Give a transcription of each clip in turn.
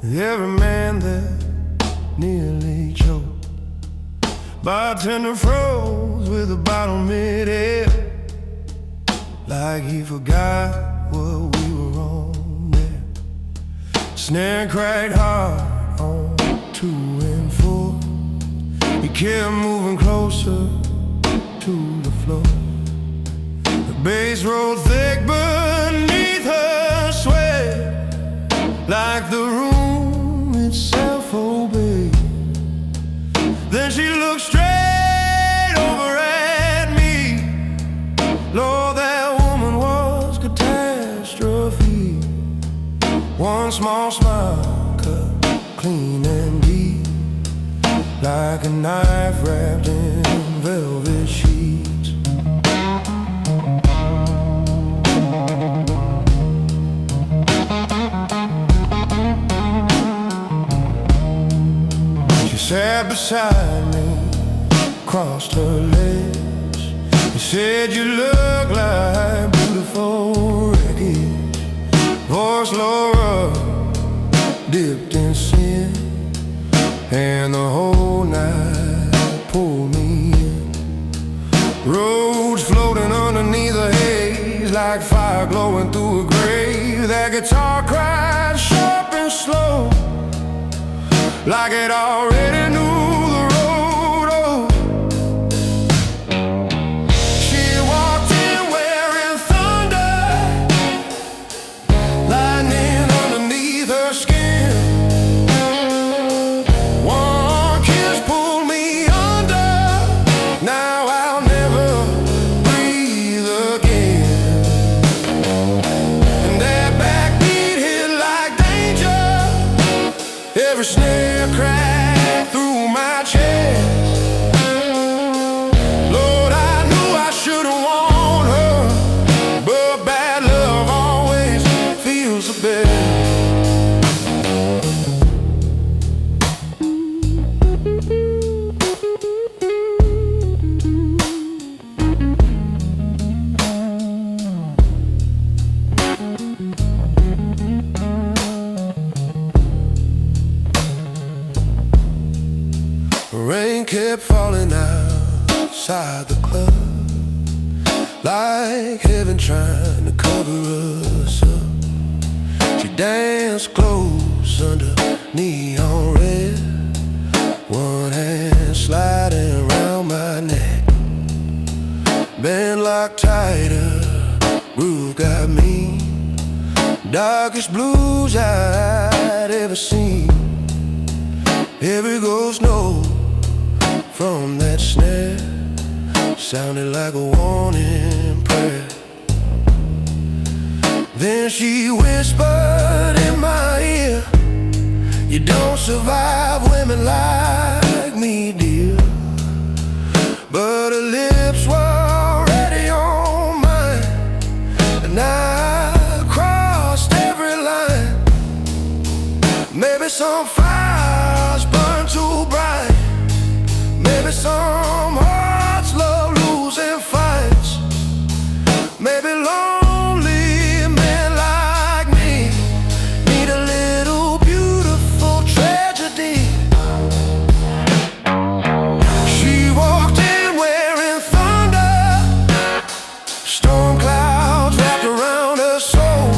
Every man that nearly choked. Bartender froze with a bottle mid-air, like he forgot what we were on there. Snare cracked hard on 2 and 4. He kept moving closer to the floor. The bass rolled thick beneath her sweat, like the room itself obeyed. Then she looked straight over at me. Lord, that woman was catastrophe. One small smile cut clean and deep, like a knife wrapped in velvet sheets. She sat beside me, crossed her legs, and said, "You look like beautiful wreckage." Voice lower, dipped in sin, and the whole night pulled me in. Roads floating underneath the haze, like fire glowing through a grave. That guitar cried sharp and slow, like it already knew the road. Oh. She walked in wearing thunder, lightning underneath her skin. One kiss pulled me under, now I'll never breathe again. And that backbeat hit like danger, every snare cracked through my chest. Lord, I knew I should've warned her, but bad love always feels the best. Rain kept falling outside the club, like heaven trying to cover us up. She danced close under neon red, one hand sliding around my neck. Band locked tighter, groove got me, darkest blues I'd ever seen. Every ghost note from that snare sounded like a warning prayer. Then she whispered in my ear, "You don't survive women like me, dear." But her lips were already on mine, and I crossed every line. Maybe some fires burn too bright, maybe some hearts love losing fights, maybe lonely men like me need a little beautiful tragedy. She walked in wearing thunder, storm clouds wrapped around her soul.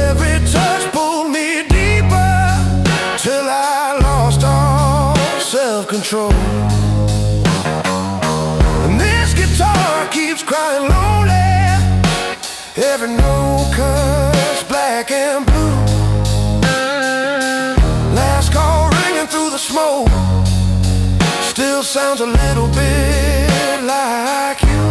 Every touch pulled me deeper, till I lost all self-control. And this guitar keeps crying lonely, every note cuts black and blue. Last call ringing through the smoke, still sounds a little bit like you.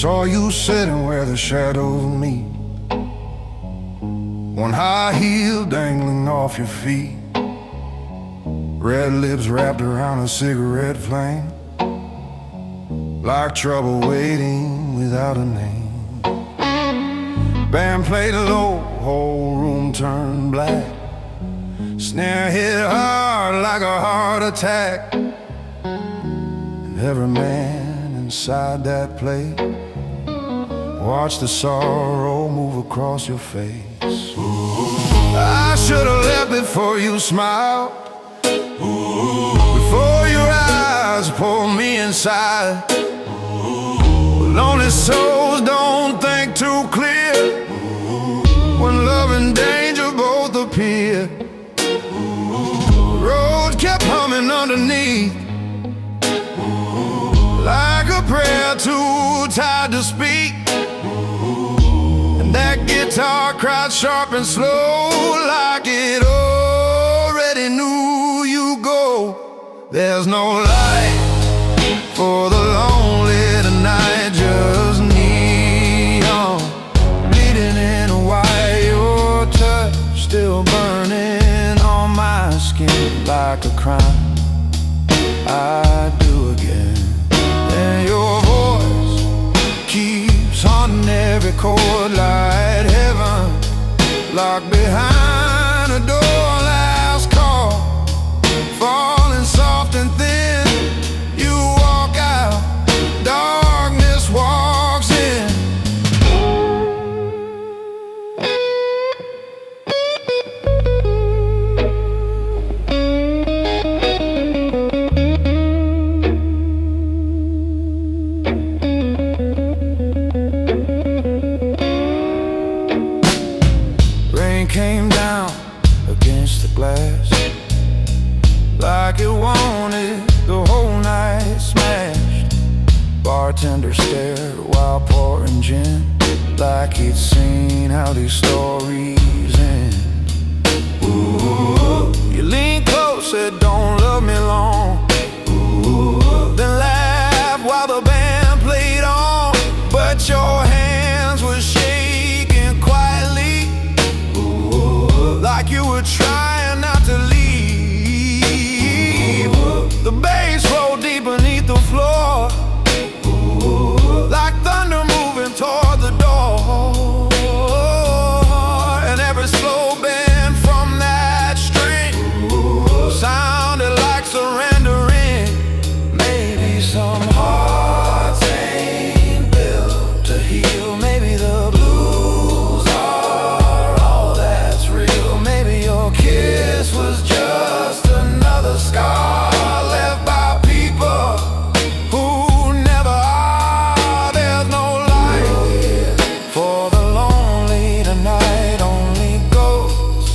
Saw you sitting where the shadows meet, one high heel dangling off your feet, red lips wrapped around a cigarette flame, like trouble waiting without a name. Band played low, whole room turned black, snare hit hard like a heart attack, and every man inside that place watched the sorrow move across your face. I should've left before you smiled, before your eyes pulled me inside. Lonely souls don't think too clear when love and danger both appear. Road kept humming underneath, like a prayer too tired to speak. And that guitar cried sharp and slow, like it already knew you go. There's no light for the lonely tonight, just neon bleeding in white. Your touch still burning on my skin like a crime I'd do again. And your voice keeps haunting every chord, like heaven locked behind a door. Last call, falling soft and thin. You walk out, darkness walks in. Rain came down against the glass, like it wanted the whole night smashed. Bartender stared while pouring gin, like he'd seen how these stories end. Ooh, you leaned close, said don't love me long. Ooh, then laughed while the band played on. But your hands were shaking quietly, like you were trying not to leave. The bass rolled deep beneath the floor, like thunder moving toward the door. And every slow bend from that string sounded like surrendering. Maybe some hearts ain't built to heal. Maybe the blues are all that's real. Maybe your kiss was just another scar left by people who never are. There's no light for the lonely tonight, only ghosts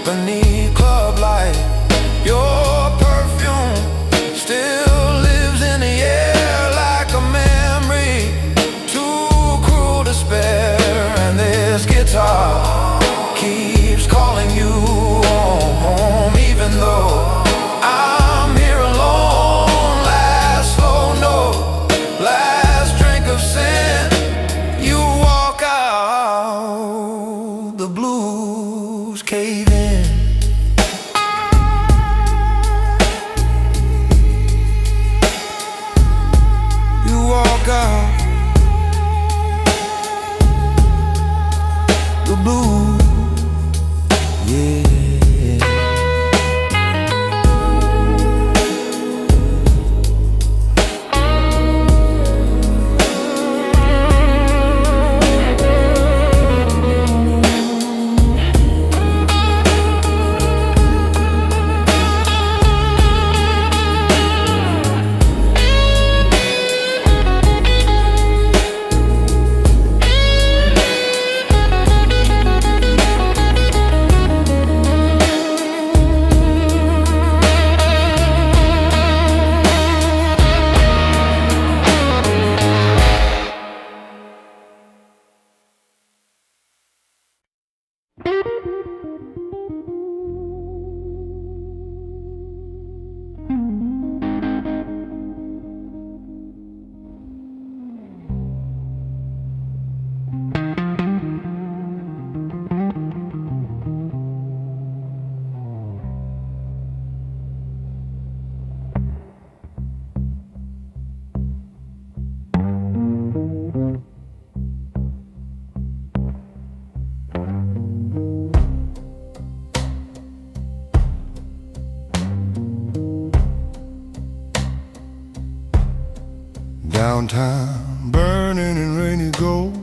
beneath club light. Your perfume still lives in the air like a memory too cruel to spare. And this guitar keeps calling you home, even though I'm here alone. Last slow note, last drink of sin. You walk out, the blues cave in. You walk out, the blues, yeah. Downtown, burning in rainy gold,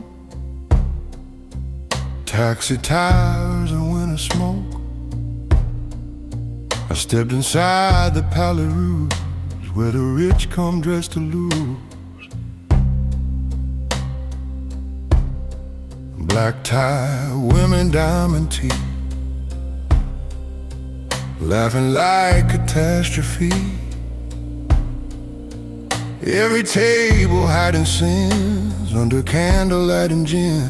taxi tires and winter smoke. I stepped inside the Palais Rouge, where the rich come dressed to lose. Black tie, women, diamond teeth, laughing like catastrophe. Every table hiding sins under candlelight and gin.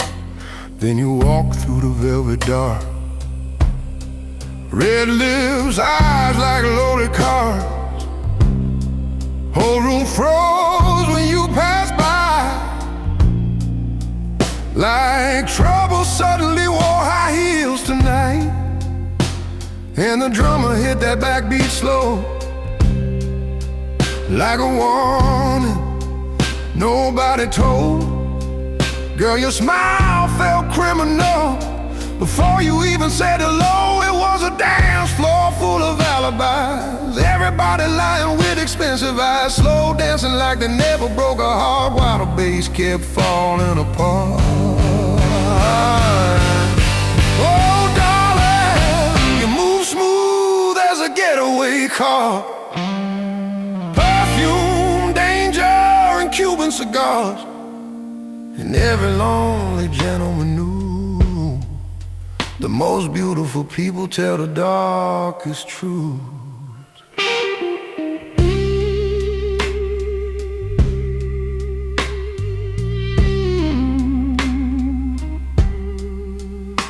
Then you walk through the velvet dark, red lips, eyes like loaded cars. Whole room froze when you passed by, like trouble suddenly wore high heels tonight. And the drummer hit that backbeat slow, like a warning nobody told. Girl, your smile felt criminal before you even said hello. It was a dance floor full of alibis, everybody lying with expensive eyes, slow dancing like they never broke a heart, while the bass kept falling apart. Oh darling, you move smooth as a getaway car. Perfume, danger, and Cuban cigars. And every lonely gentleman knew the most beautiful people tell the darkest truth.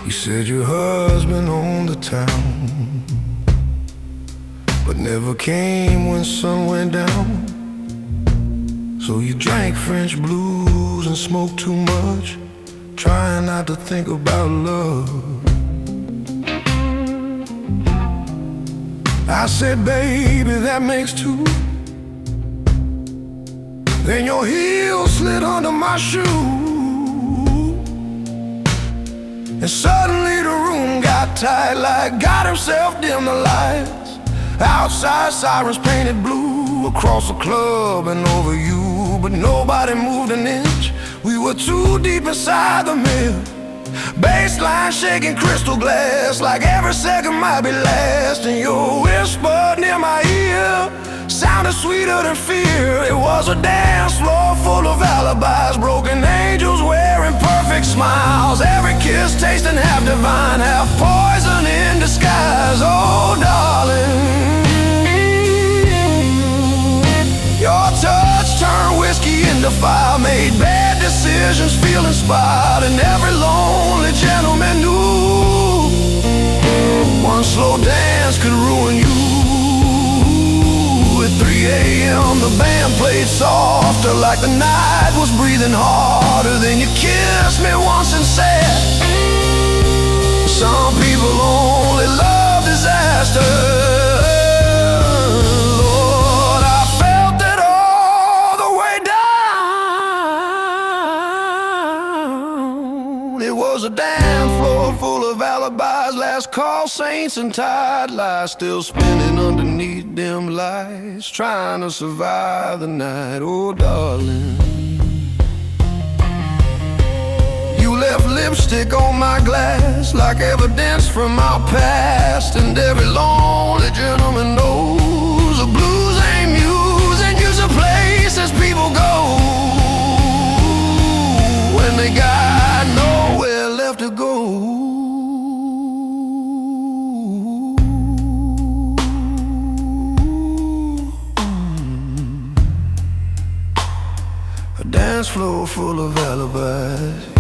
You said your husband owned the town, but never came when sun went down. So you drank French blues and smoked too much, trying not to think about love. I said, baby, that makes two. Then your heel slid under my shoe, and suddenly the room got tight, like God himself dimmed the lights. Outside sirens painted blue across the club and over you, but nobody moved an inch. We were too deep inside the mill, baseline shaking crystal glass, like every second might be last. And your whisper near my ear sounded sweeter than fear. It was a dance floor full of alibis, broken angels wearing perfect smiles, every kiss tasting half divine, half poison in disguise. Oh darling, your touch turned whiskey into fire, made bad decisions feel inspired. And every lonely gentleman knew one slow dance could ruin you. At 3 a.m. the band played softer, like the night was breathing harder. Then you kissed me once and said, some people only love disaster. A dance floor full of alibis, last call saints and tired lies, still spinning underneath dim lights, trying to survive the night. Oh darling, you left lipstick on my glass, like evidence from our past. And every lonely gentleman knows the blues ain't music, use a place as people go when they got nowhere left to go. A dance floor full of alibis.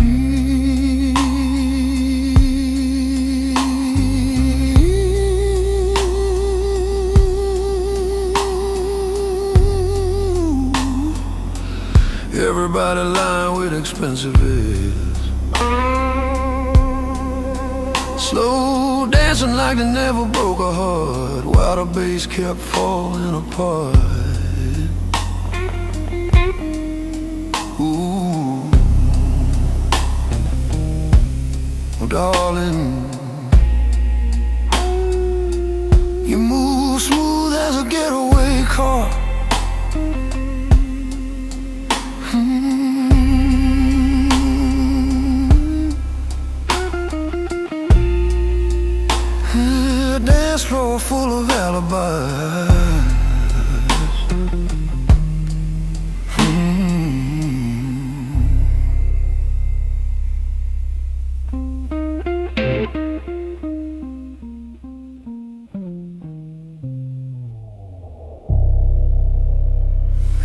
Everybody lying with expensive heads, slow dancing like they never broke a heart, while the bass kept falling apart. Ooh, oh darling, you move smooth as a getaway car. dance floor full of alibis.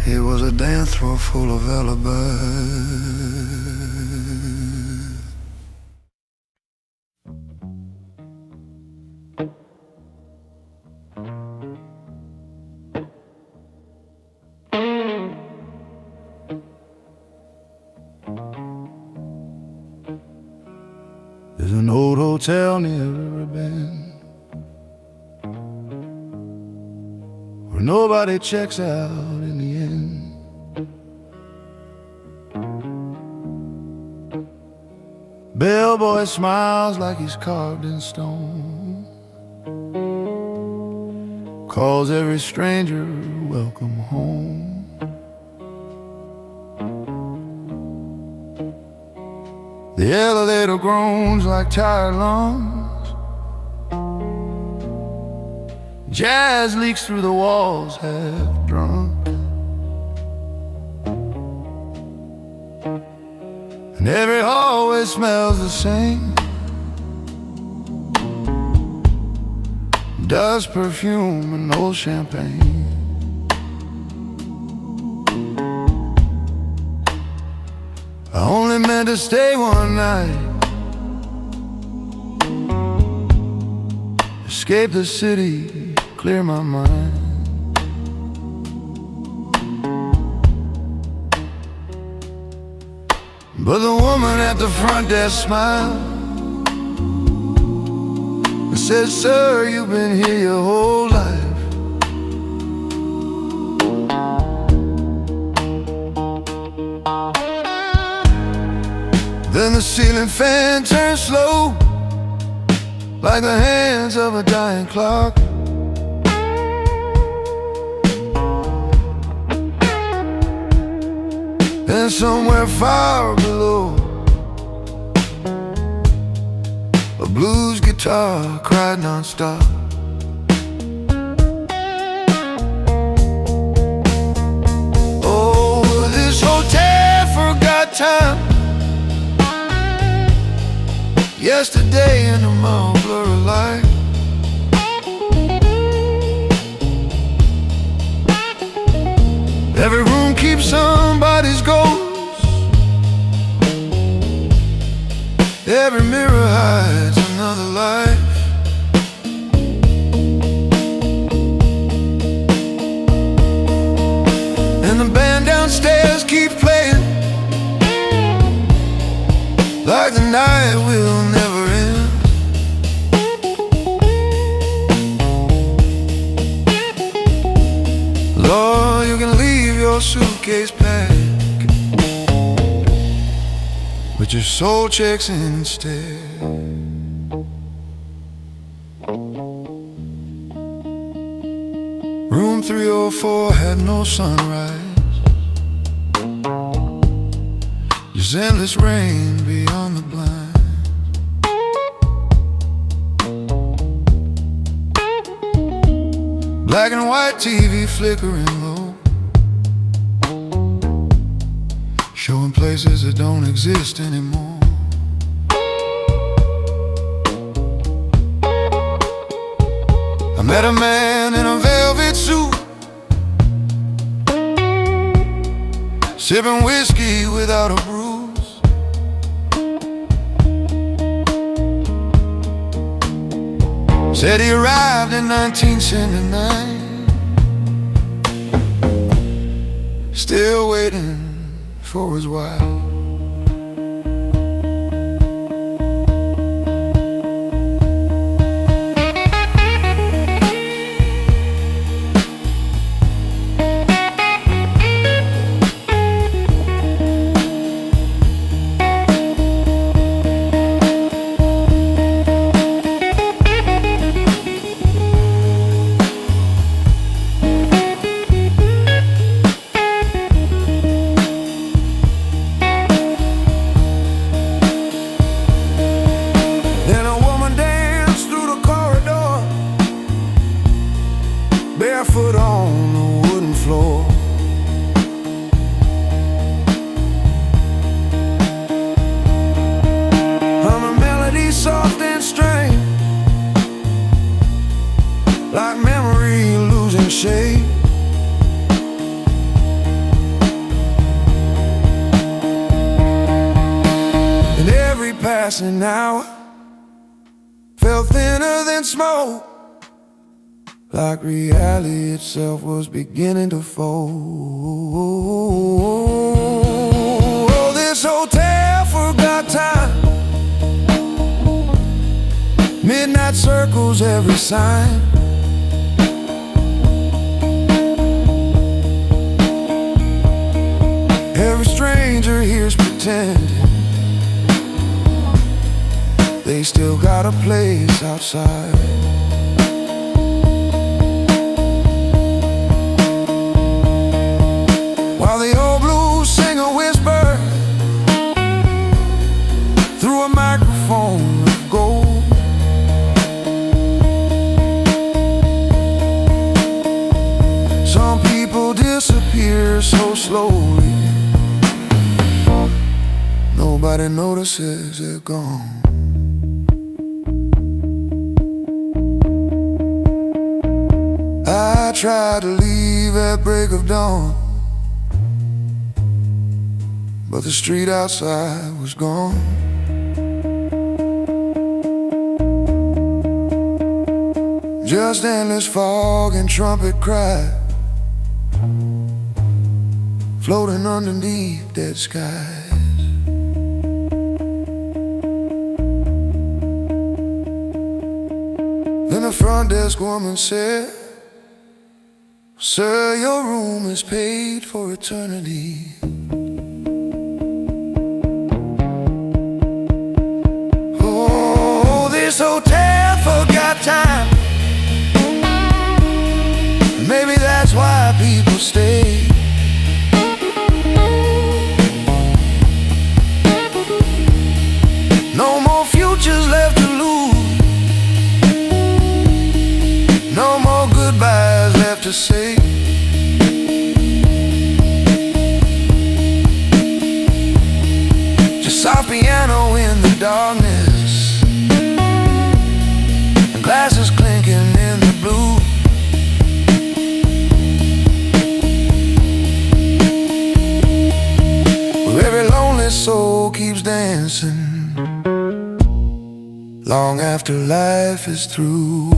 It was a dance floor full of alibis. There's an old hotel near the river bend where nobody checks out in the end. Bellboy smiles like he's carved in stone, calls every stranger welcome home. The elevator groans like tired lungs. Jazz leaks through the walls half drunk. And every hallway smells the same. Dust, perfume, and old champagne. I only meant to stay one night, escape the city, clear my mind. But the woman at the front desk smiled and said, "Sir, you've been here your whole life." Then the ceiling fan turned slow, like the hands of a dying clock. And somewhere far below, a blues guitar cried non-stop. Oh, this hotel forgot time. Yesterday in a mild blur of light. Every room keeps somebody's ghost. Every mirror hides another life. And the band downstairs keeps playing like the night will never end. Lord, you can leave your suitcase packed, but your soul checks in instead. Room 304 had no sunrise, just endless rain beyond the blind. Black and white TV flickering low, showing places that don't exist anymore. I met a man in a velvet suit, sipping whiskey without a bruise. Said he arrived in 1979, still waiting for his wife. the shade. And every passing hour felt thinner than smoke, like reality itself was beginning to fold. Oh, this hotel forgot time. Midnight circles every sign. Every stranger here's pretending they still got a place outside. While the old blues singer whisper through a microphone of gold. Some people disappear so slowly, nobody notices they're gone. I tried to leave at break of dawn, but the street outside was gone. Just endless fog and trumpet cry, floating underneath dead skies. Then the front desk woman said, "Sir, your room is paid for eternity." Oh, this hotel forgot time. Maybe that's why people stay. No more futures left to lose, no more goodbyes left to say. Just soft piano in the darkness, and glasses clinking in the blue. Where every lonely soul keeps dancing long after life is through.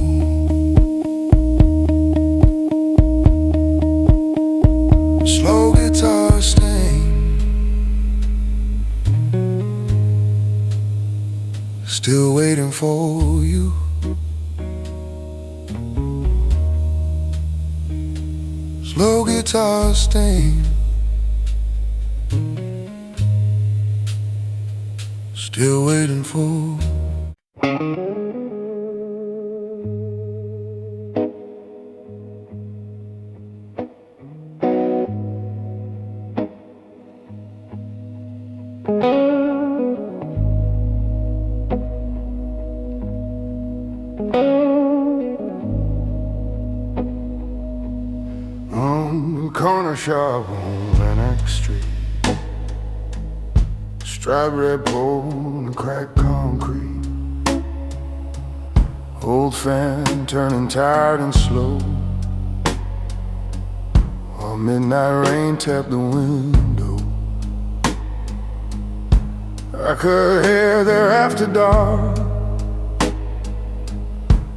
Slow guitar sting, still waiting for you. Slow guitar sting, still waiting for you. Corner shop on Lenox Street, striped red pole and cracked concrete, old fan turning tired and slow, while midnight rain tapped the window. I could hear there after dark,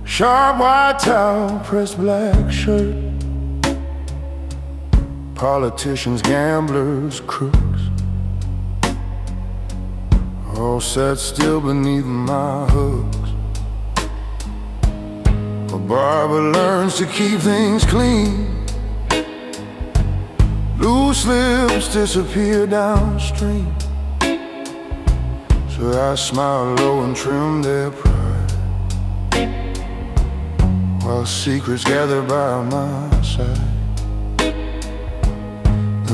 sharp white towel, pressed black shirt, politicians, gamblers, crooks, all sat still beneath my hooks. A barber learns to keep things clean, loose lips disappear downstream. So I smile low and trim their pride, while secrets gather by my side.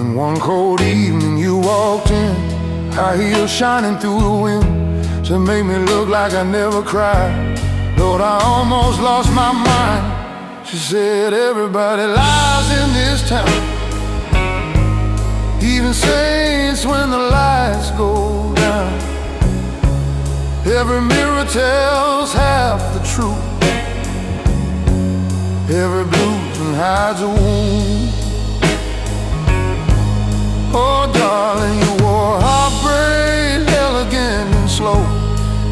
And one cold evening you walked in, high heels shining through the wind, to make me look like I never cried. Lord, I almost lost my mind. She said, everybody lies in this town, even saints when the lights go down. Every mirror tells half the truth, every blues and hides a wound. Oh, darling, you wore heartbreak, elegant and slow,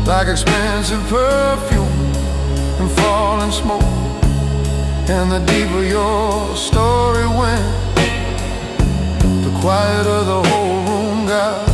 like expensive perfume and falling smoke. And the deeper your story went, the quieter the whole room got.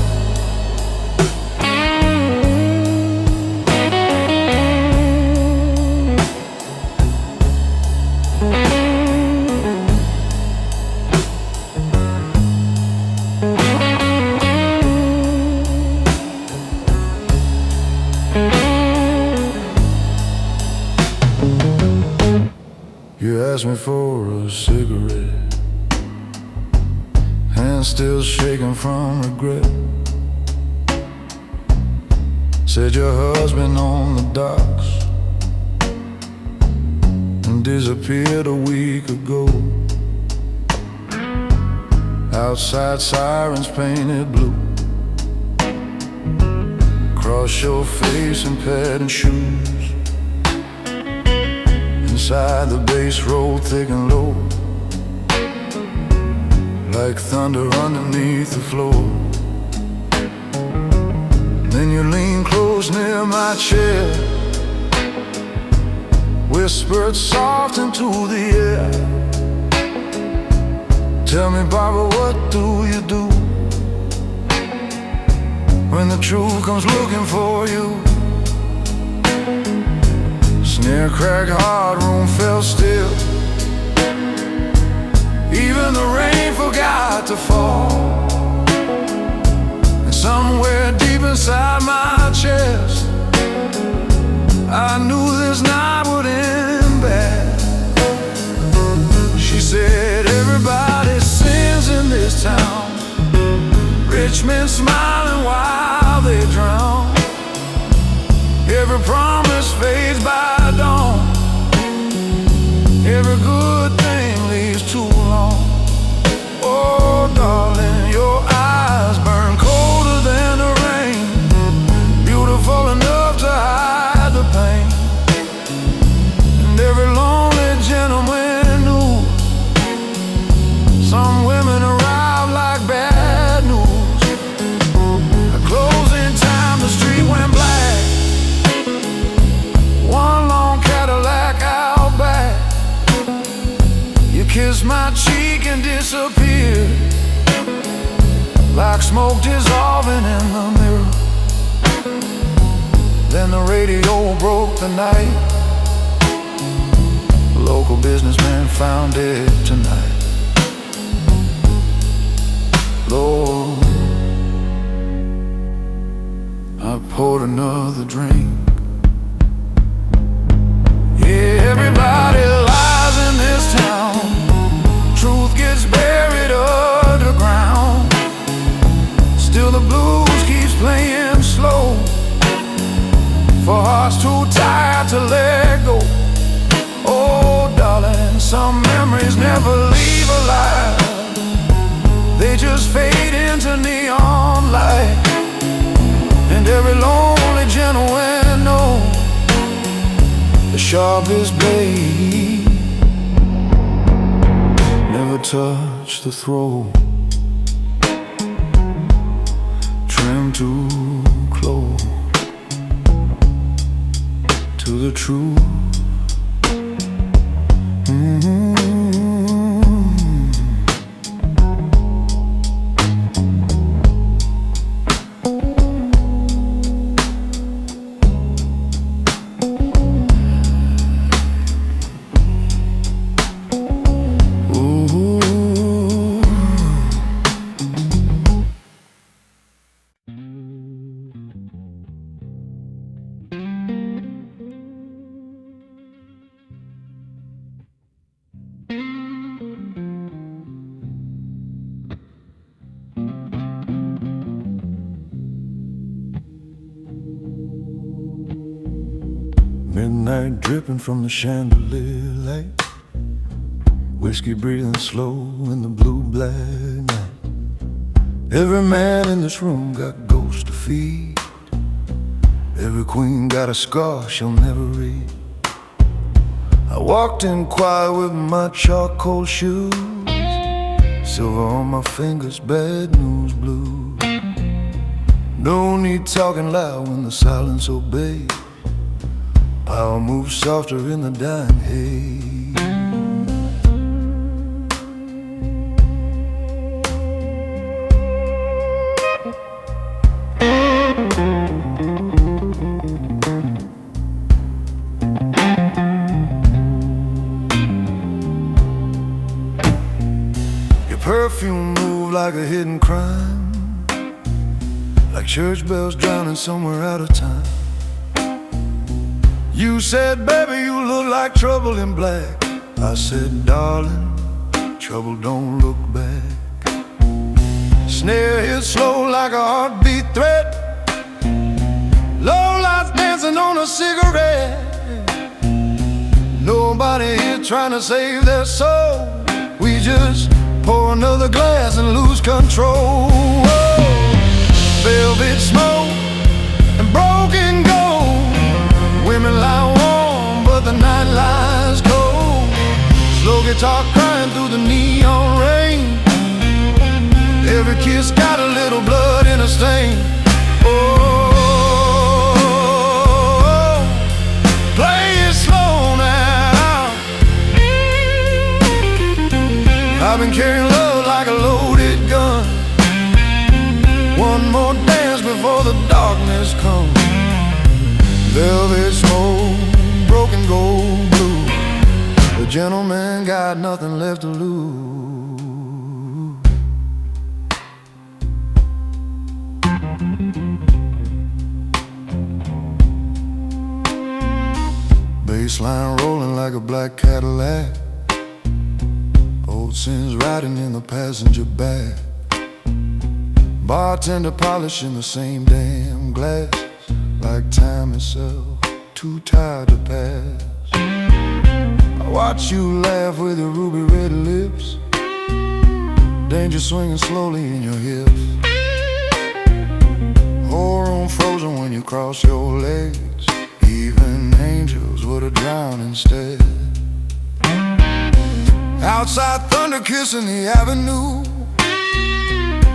You asked me for a cigarette, hands still shaking from regret. Said your husband on the docks and disappeared a week ago. Outside sirens painted blue, cross your face in padded shoes. Inside the bass rolled thick and low, like thunder underneath the floor. Then you leaned close near my chair, whispered soft into the air. Tell me, Barbara, what do you do when the truth comes looking for you? Snare crack, hard room felt still. Even the rain forgot to fall. And somewhere deep inside my chest, I knew this night would end bad. She said, everybody sins in this town, rich men smiling while they drown. Every promise fades by dawn, every good thing leaves too long. Oh, darling, your eyes burn colder than the rain, beautiful enough to hide the pain. And every lonely gentleman knew some women arrive like bad news. At closing time, the street went black, one long Cadillac out back. You kissed my cheek and disappeared, like smoke dissolving in the mirror. Then the radio broke the night, a local businessman found dead tonight. Lord, I poured another drink. Yeah, everybody lies in this town, truth gets buried underground. Still the blues keeps playing slow, for hearts too tired to let go. Oh, darling, some memories never leave alive, they just fade into neon light. And every lonely gentleman knows the sharpest blade never touch the throat, trim too close to the truth. Midnight dripping from the chandelier light, whiskey breathing slow in the blue black night. Every man in this room got ghosts to feed, every queen got a scar she'll never read. I walked in quiet with my charcoal shoes, silver on my fingers, bad news blue. No need talking loud when the silence obeys. Power moves softer in the dying haze. Your perfume moved like a hidden crime, like church bells drowning somewhere out of time. You said, baby, you look like trouble in black. I said, darling, trouble don't look back. Snare hit slow like a heartbeat threat. Low lights dancing on a cigarette. Nobody here trying to save their soul. We just pour another glass and lose control. Velvet smoke and broken gold. Women lie warm, but the night lies cold. Slow guitar crying through the neon rain. Every kiss got a little blood in a stain. Oh, play it slow now. I've been carrying love like a loaded gun. One more dance before the darkness comes. Velvet smoke, broken gold blue. The gentleman got nothing left to lose. Bassline rolling like a black Cadillac. Old sins riding in the passenger back. Bartender polishing the same damn glass, like time itself, too tired to pass. I watch you laugh with your ruby red lips, danger swinging slowly in your hips. Whole room frozen when you cross your legs. Even angels would have drowned instead. Outside thunder kissing the avenue.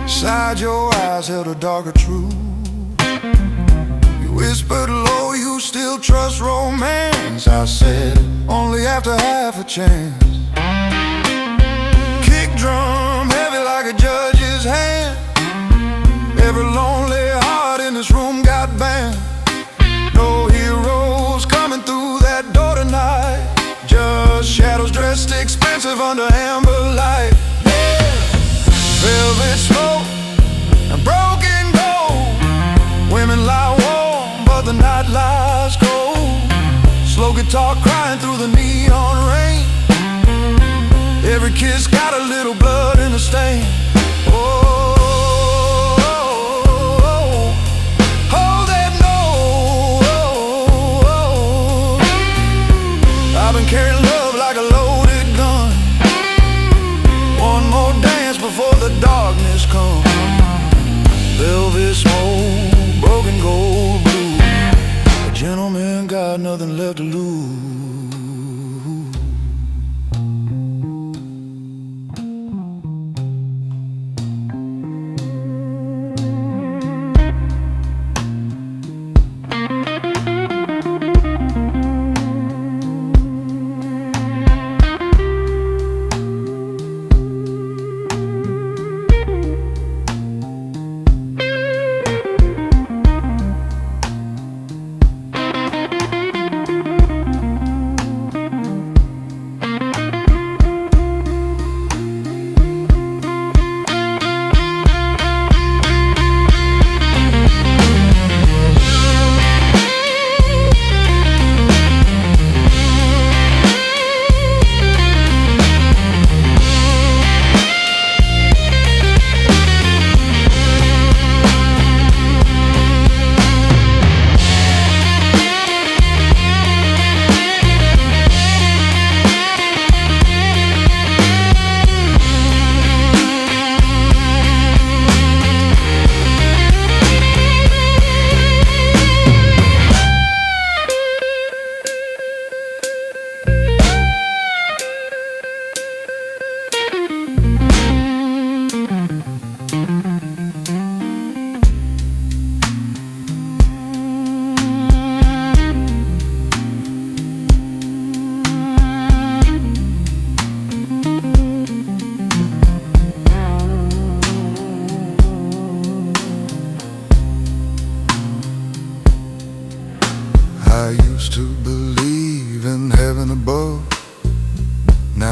Inside your eyes held a darker truth. You whispered low, you still trust romance. I said, only after half a chance. Kick drum heavy like a judge's hand. Every lonely heart in this room got banned. No heroes coming through that door tonight. Just shadows dressed expensive under amber light. Velvet smoke and broken gold. Women lie warm, but the night lies cold. Slow guitar crying through the neon rain. Every kiss got a little blood in the stain. Oh, hold that note. I've been carrying love like a loaded gun. One more dance before the darkness comes. Velvet smoke, broken gold blue. A gentleman got nothing left to lose.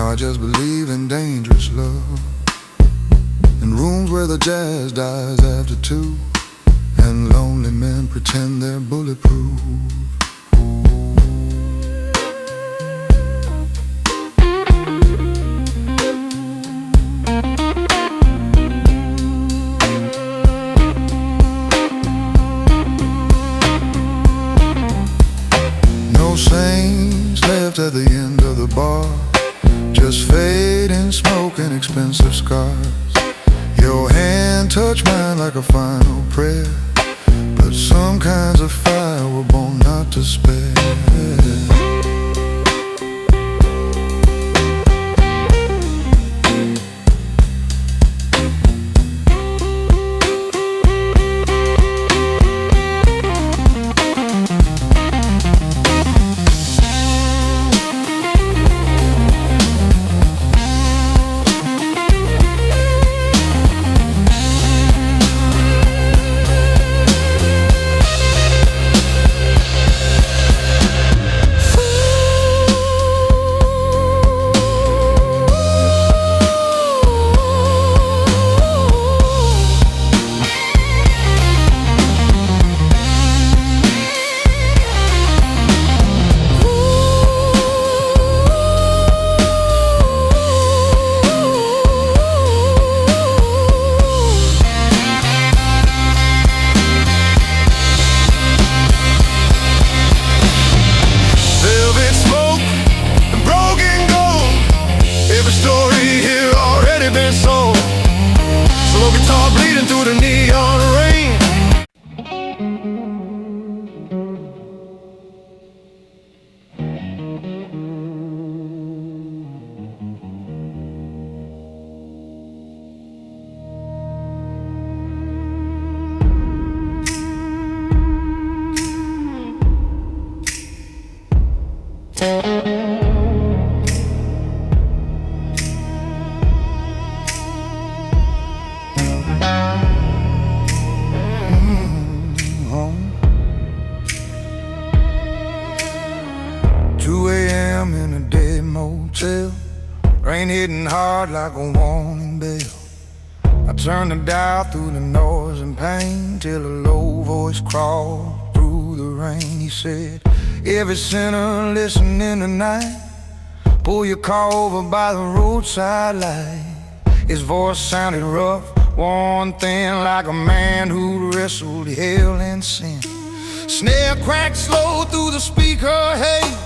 I just believe in dangerous love, in rooms where the jazz dies after 2, and lonely men pretend they're bulletproof. No saints left at the end of the bar, just fading smoke and expensive scars. Your hand touched mine like a final prayer, but some kinds of fire were born not to spare. Slow guitar bleeding through the neon rain. In a dead motel, rain hitting hard like a warning bell. I turned the dial through the noise and pain till a low voice crawled through the rain. He said, every sinner listening tonight, pull your car over by the roadside light. His voice sounded rough, worn thin, like a man who wrestled hell and sin. Snare cracked slow through the speaker haze,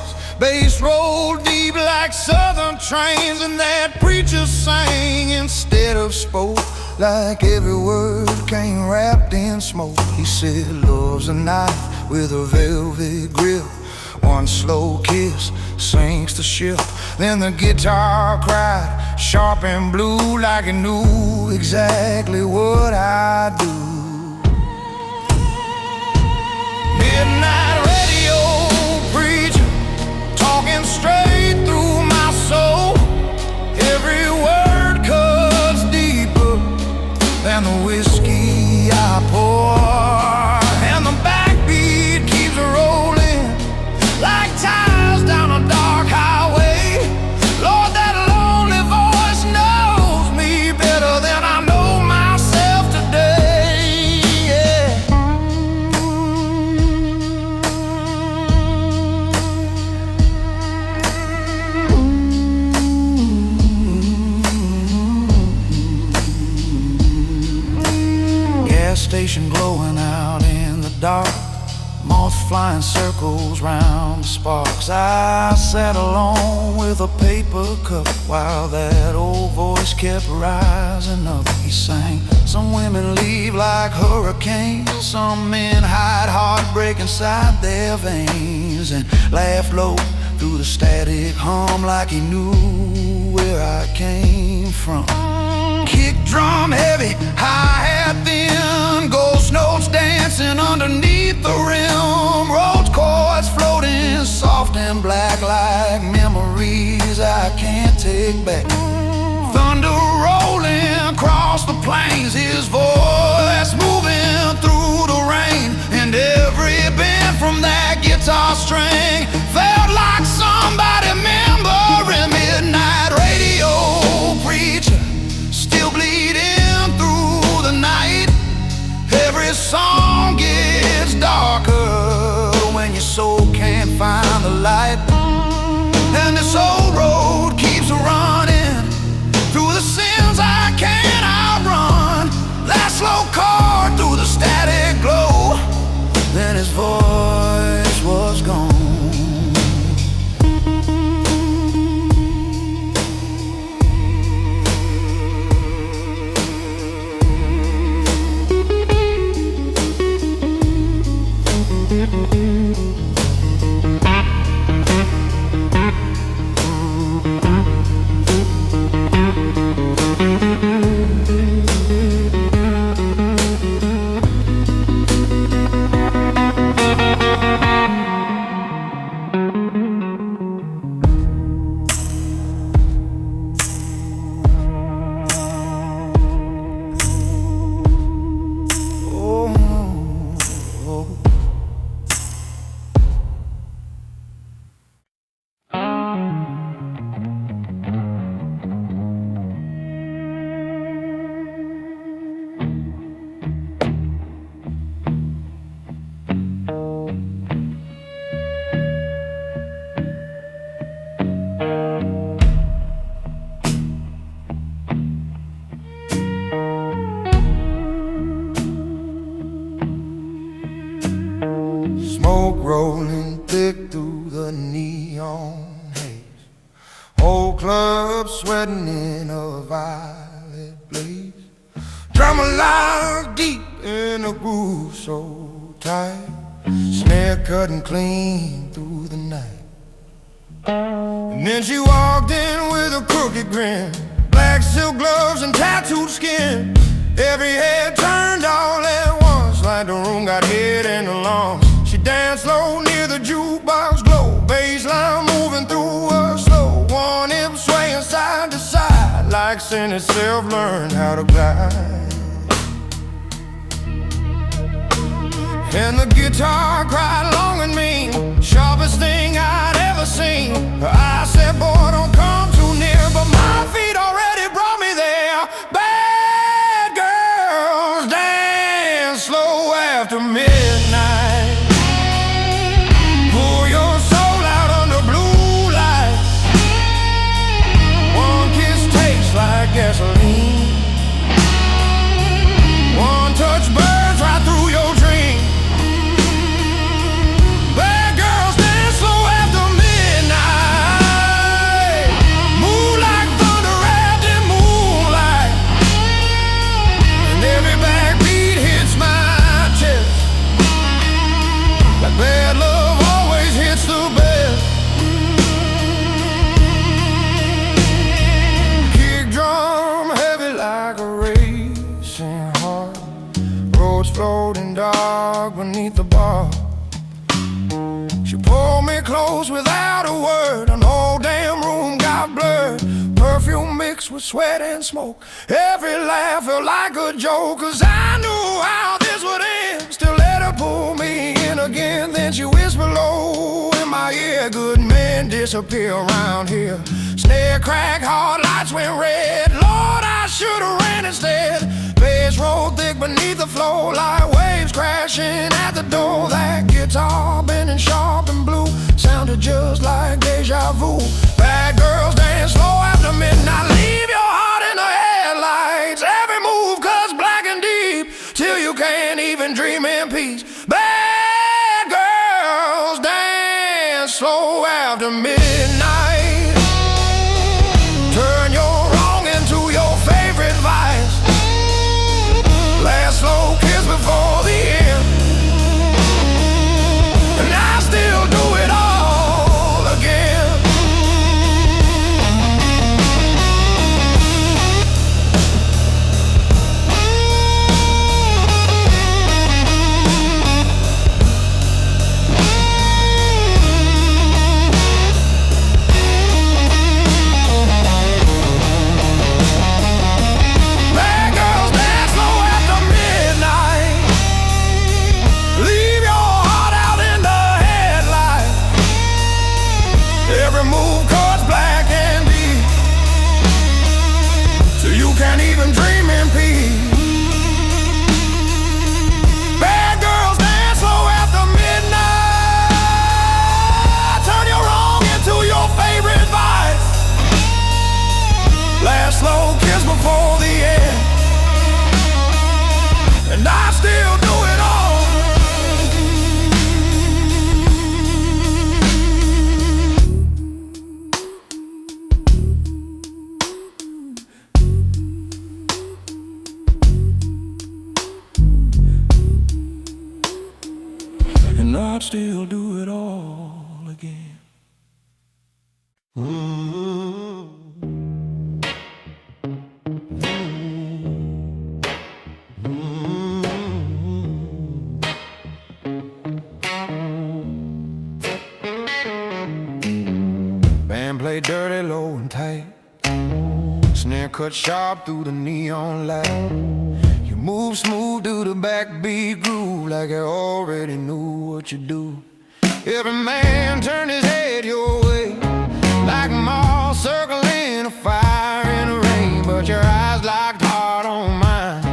bass rolled deep like southern trains, and that preacher sang instead of spoke, like every word came wrapped in smoke. He said, love's a knife with a velvet grip, one slow kiss sinks the ship. Then the guitar cried, sharp and blue, like it knew exactly what I'd do. Midnight radio preacher, talking straight through my soul. Every word cuts deeper than the whiskey I pour, and the backbeat keeps rolling like tires down a dark highway. Lord, that lonely voice knows me better than I know myself today. Yeah. Gas station glowing out in the dark, moths flying circles round the sparks. I sat alone with a paper cup while that old voice kept rising up. He sang, some women leave like hurricanes, some men hide heartbreak inside their veins, and laugh low through the static hum like he knew where I came from. Kick drum heavy, hi-hat thin, ghost notes dancing underneath the rim, rose chords floating soft and black like memories I can't take back. Thunder rolling across the plains, his voice moving through the rain, and every bend from that guitar string felt like somebody remembering midnight radio. whole club sweating in a violet blaze. Drummer lies deep in a groove so tight, snare cutting clean through the night. And then she walked in with a crooked grin, black silk gloves and tattooed skin. Every head turned all at once, like the room got hit in the lungs. She danced slow near the jukebox glow, bassline moving through her slow, one hip swaying side to side, like sin itself learned how to glide. And the guitar cried long and mean, sharpest thing I'd ever seen. I said, boy, don't come too near, but my feet already brought me there. Bad girls dance slow after midnight. Pour your soul out under blue lights. One kiss tastes like gasoline. One touch burns right through your dream. Bad love always hits the best. Kick drum heavy like a racing heart, roads floating dark beneath the bar. She pulled me close without a word, an whole damn room got blurred. Perfume mixed with sweat and smoke, every laugh felt like a joke. Cause I knew how this would end, still let her pull me in again. Then she whispered low in my ear, good men disappear around here. Snare crack, hard lights went red, Lord, I should've ran instead. Bass rolled thick beneath the floor, like waves crashing at the door. That guitar bending sharp and blue sounded just like deja vu. Bad girls dance slow after midnight, leave your heart in the headlights. Every move cuts black and deep, till you can't even dream in peace. Bad girls dance slow after midnight. Turn your wrong into your favorite vice. Last slow kiss before the end, and I still do it all again. Slow kiss before the end, and I still do it all. And I'd still do it all again. Band play dirty, low and tight, snare cut sharp through the neon light. You move smooth to the backbeat groove, like I already knew what you do. Every man turned his head your way, like moths circling a fire in the rain. But your eyes locked hard on mine,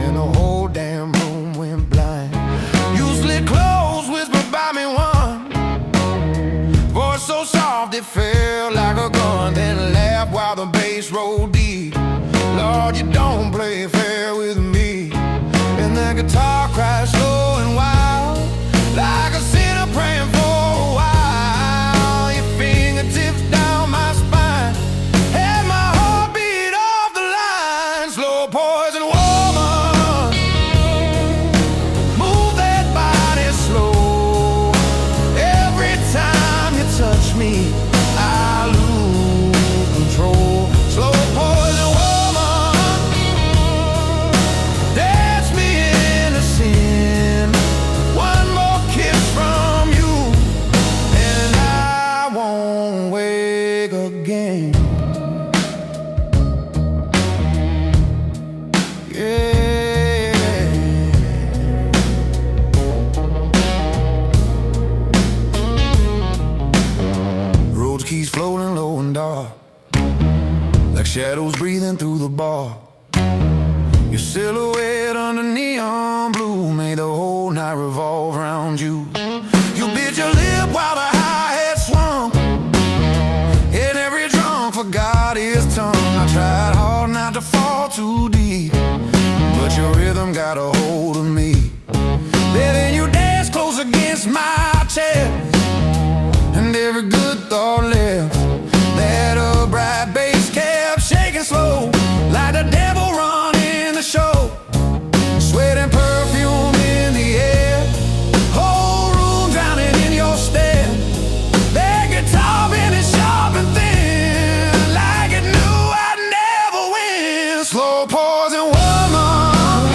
and the whole damn room went blind. You slid close, whispered by me one, voice so soft it felt like a gun. Then laughed while the bass rolled deep. Lord, you don't play fair with me. And that guitar cries slow and wild, like a sinner praying for a while. Your fingertips down my spine, again. Yeah. Roads keeps floating low and dark, like shadows breathing through the bar. Your silhouette under neon blue made the whole night revolve around you. You bit your lip while the hi-hat swung, and every drunk forgot his tongue. I tried hard not to fall too deep, but your rhythm got a hold of me. Then you danced close against my chest, and every good thought left. That bright bass kept shaking slow, like the devil running the show. Sweat and perfume in the air, whole room drowning in your stare. That guitar been as sharp and thin, like it knew I'd never win. Slow poison woman,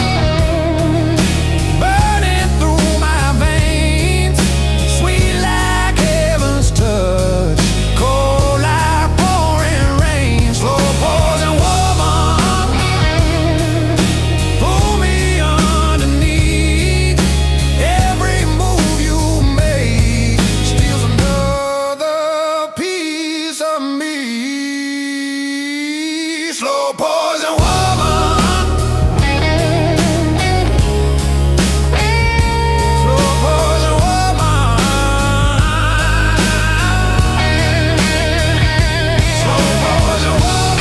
burning through my veins, sweet like heaven's touch, cold like pouring rain. Slow poison woman, pull me underneath. Every move you make steals another piece of me. Slow poison woman, slow poison woman, slow poison woman.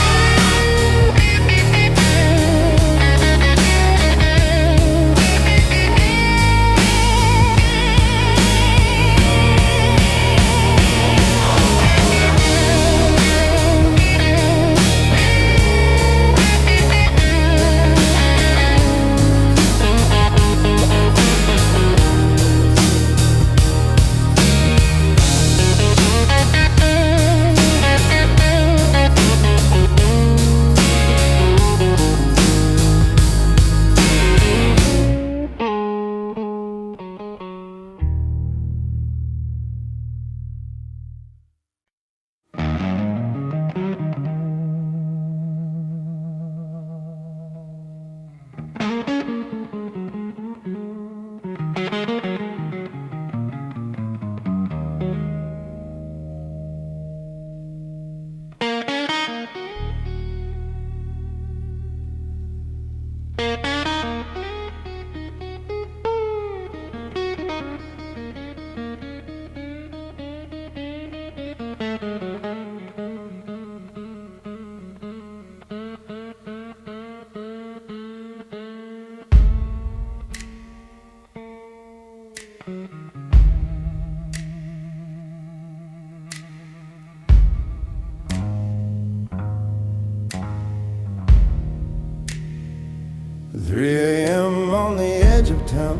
Three a.m. on the edge of town,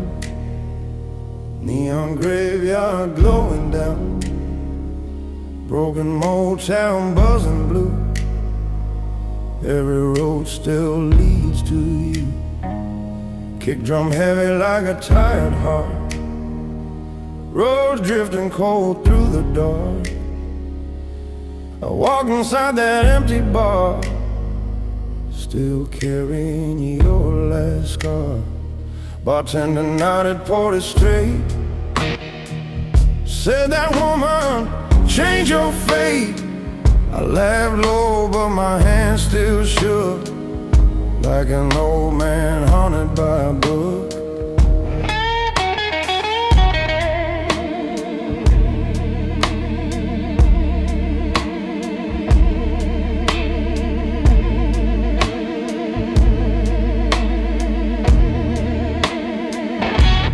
neon graveyard glowing down, broken Motown buzzing blue. Every road still leads to you. Kick drum heavy like a tired heart, roads drifting cold through the dark. I walk inside that empty bar, still carrying your last scar. Bartender nodded, poured it straight, said, "That woman changed your fate." I laughed low, but my hand still shook, like an old man haunted by a book.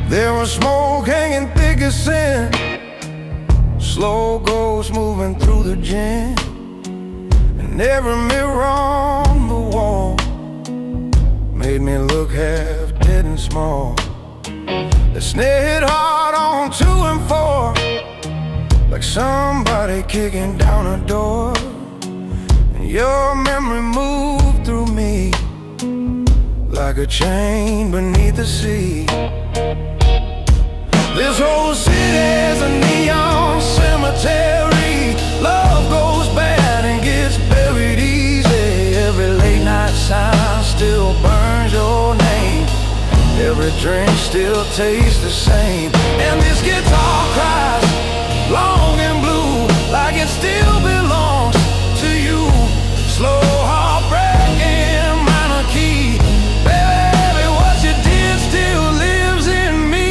There was smoke hanging thick as sin, slow ghosts moving through the gin, and every mirror on the wall made me look half dead and small. The snare hit hard on 2 and 4, like somebody kicking down a door, and your memory moved through me like a chain beneath the sea. This whole city's a neon cemetery. Love goes bad and drink still tastes the same. And this guitar cries long and blue, like it still belongs to you. Slow heartbreaking minor key. Baby, what you did still lives in me.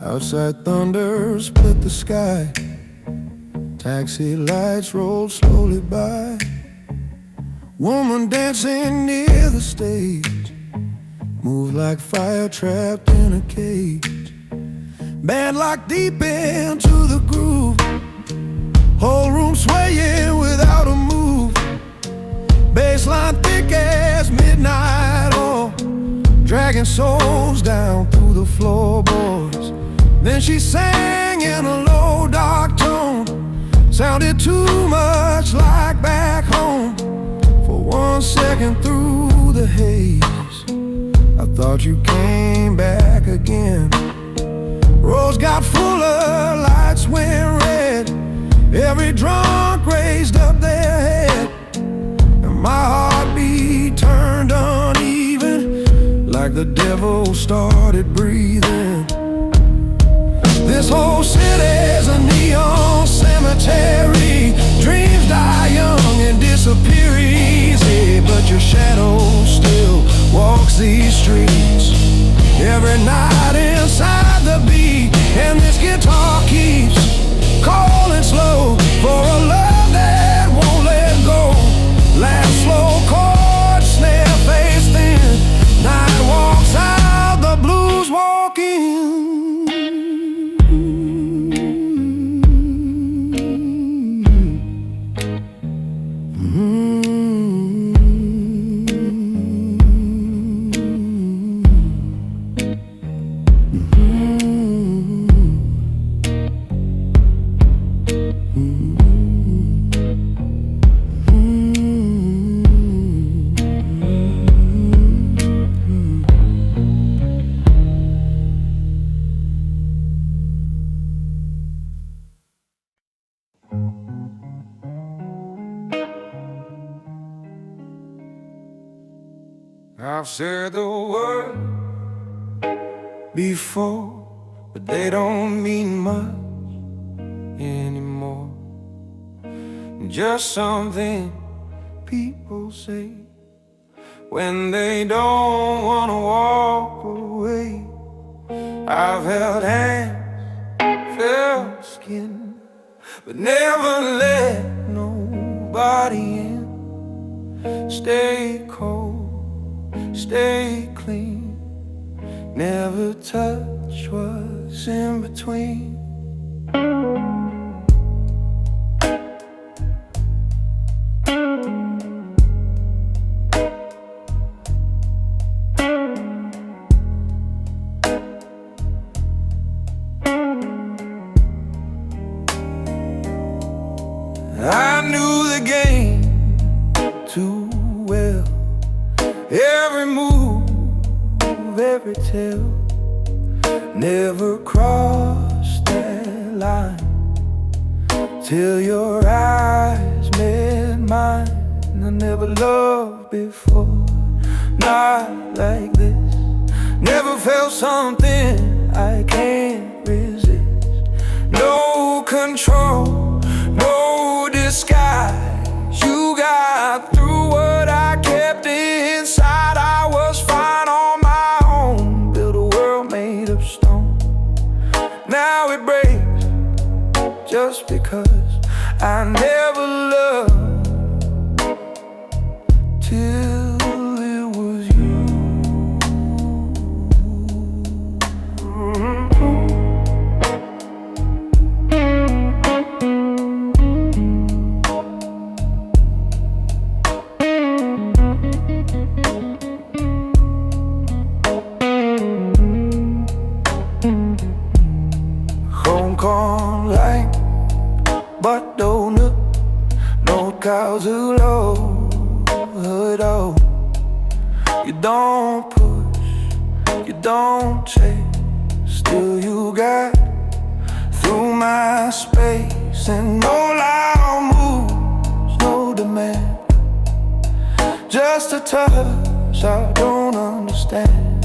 Outside thunder split the sky. Taxi lights roll slowly by. Woman dancing near the stage, move like fire trapped in a cage. Band locked deep into the groove, whole room swaying without a move. Bassline thick as midnight oil, dragging souls down through the floorboards. Then she sang in a low dark tone, sounded too much like back home. For 1 second through the haze, I thought you came back again. Roads got fuller, lights went red. Every drunk raised up their head, and my heartbeat turned uneven, like the devil started breathing. This whole city's a neon cemetery. Dreams die young and disappear easy, but your shadow still walks these streets. Every night inside the beat, and this guitar keeps calling slow for a love that won't let go. Last slow chord, snare face thin. Night walks out, the blues walk in. I've said the word before, but they don't mean much anymore. Just something people say when they don't wanna walk away. I've held hands, felt skin, but never let nobody in. Stay cold, stay clean, never touch what's in between. I knew the game too well, every move, every tell. Never crossed that line till your eyes met mine. I never loved before, not like this. Never felt something I can't resist. No control, no disguise. You got through what I kept inside. I was fine on my own, built a world made of stone. Now it breaks just because I never loved till it was you. home corn lime, but donut, no cow too low at all. You don't push, you don't chase, still you got through my space. And no loud moves, no demand, just a touch I don't understand.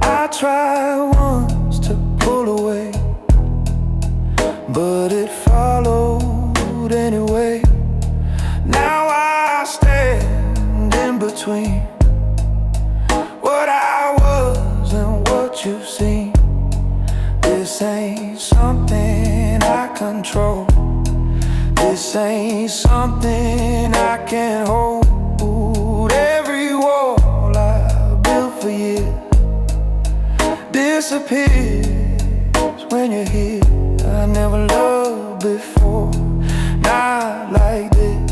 I try once to pull away, but it followed anyway. Now I stand in between what I was and what you've seen. This ain't something I control, this ain't something I can hold. Every wall I built for years disappears when you're here. I never loved before, not like this.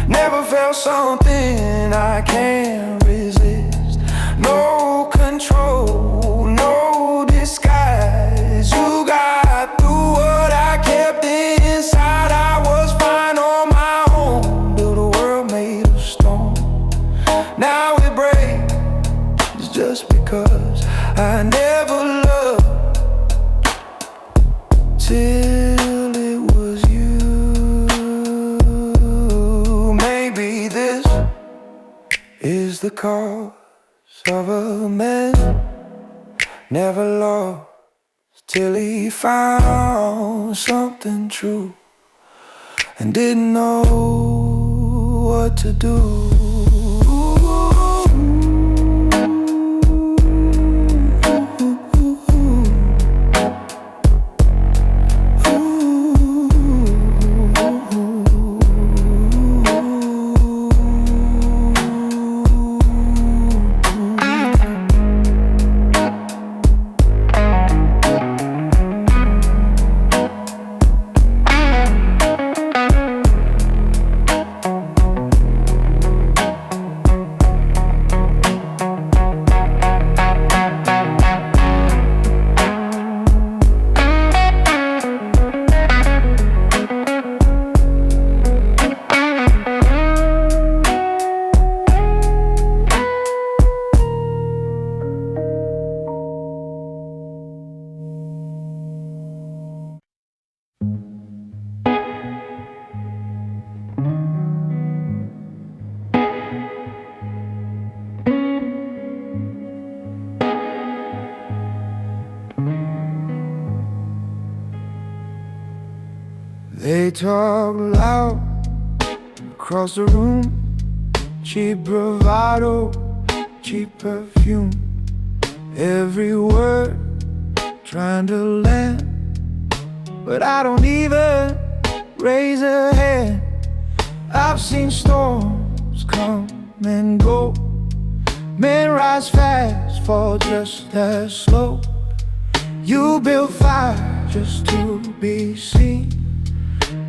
Never felt something I can't resist. No control, no disguise. You got through what I kept inside. I was fine on my own, built a world made of stone. Now it breaks just because I never loved till it was you. Maybe this is the cause of a man never lost till he found something true and didn't know what to do. They talk loud across the room, cheap bravado, cheap perfume. Every word trying to land, but I don't even raise a hand. I've seen storms come and go, men rise fast, fall just as slow. You build fire just to be seen.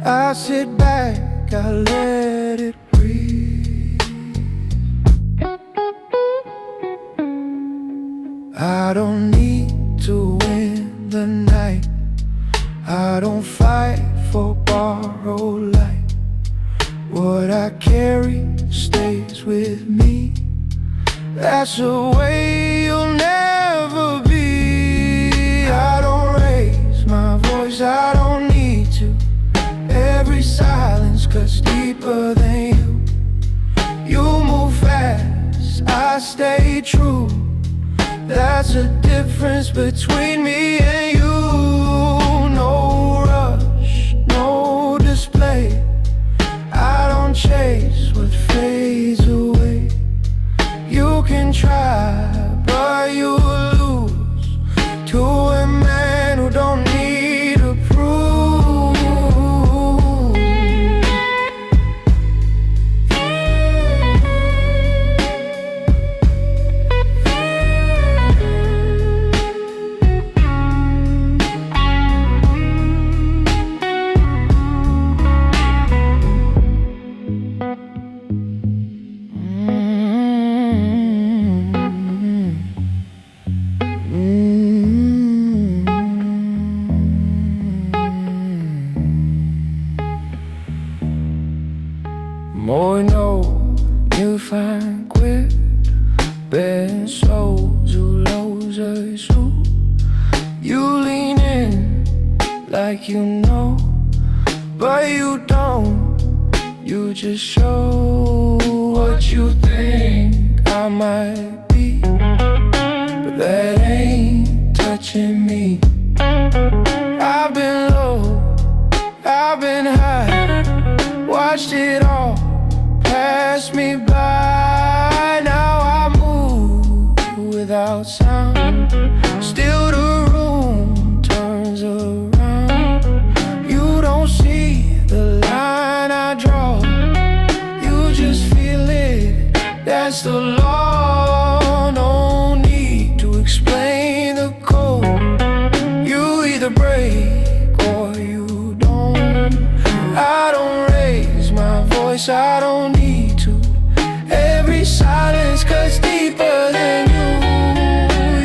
I sit back, I let it breathe. I don't need to win the night, I don't fight for borrowed light. What I carry stays with me. That's the way you'll never be. I don't raise my voice, I don't need to. Every silence cuts deeper than you. You move fast, I stay true. That's the difference between me and you. No rush, no display. I don't chase what fades away. You can try, but you'll lose to a man who don't need to prove. banquet, bearing souls who loses you. You lean in like you know, but you don't. You just show what you think I might be, but that ain't touching me. I've been low, I've been high, watched it all pass me by. Now I move without sound, still the room turns around. You don't see the line I draw, you just feel it, that's the law. No need to explain the code, you either break or you don't. I don't raise my voice, I don't need to. Every silence cuts deeper than you.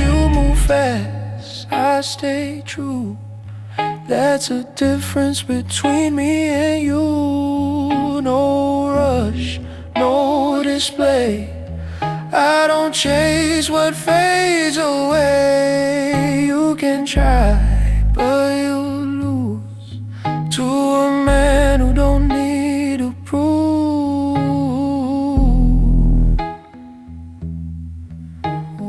You move fast, I stay true. That's a difference between me and you. No rush, no display, I don't chase what fades away. You can try, but you'll lose to a man who don't need to prove. Ooh,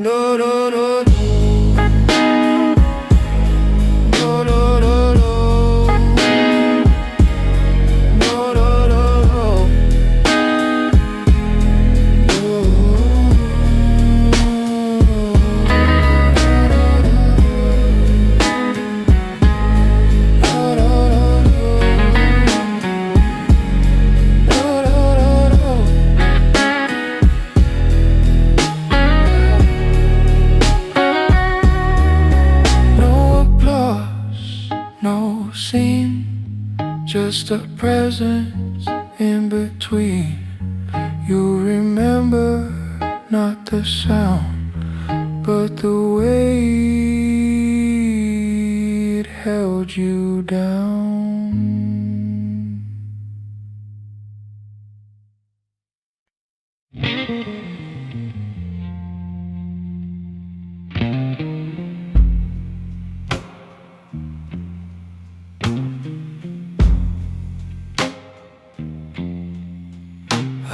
no, no, no, no. No, no, no, no. No, no, no, no. No scene, just a presence in between. You remember not the sound, but the way it held you down.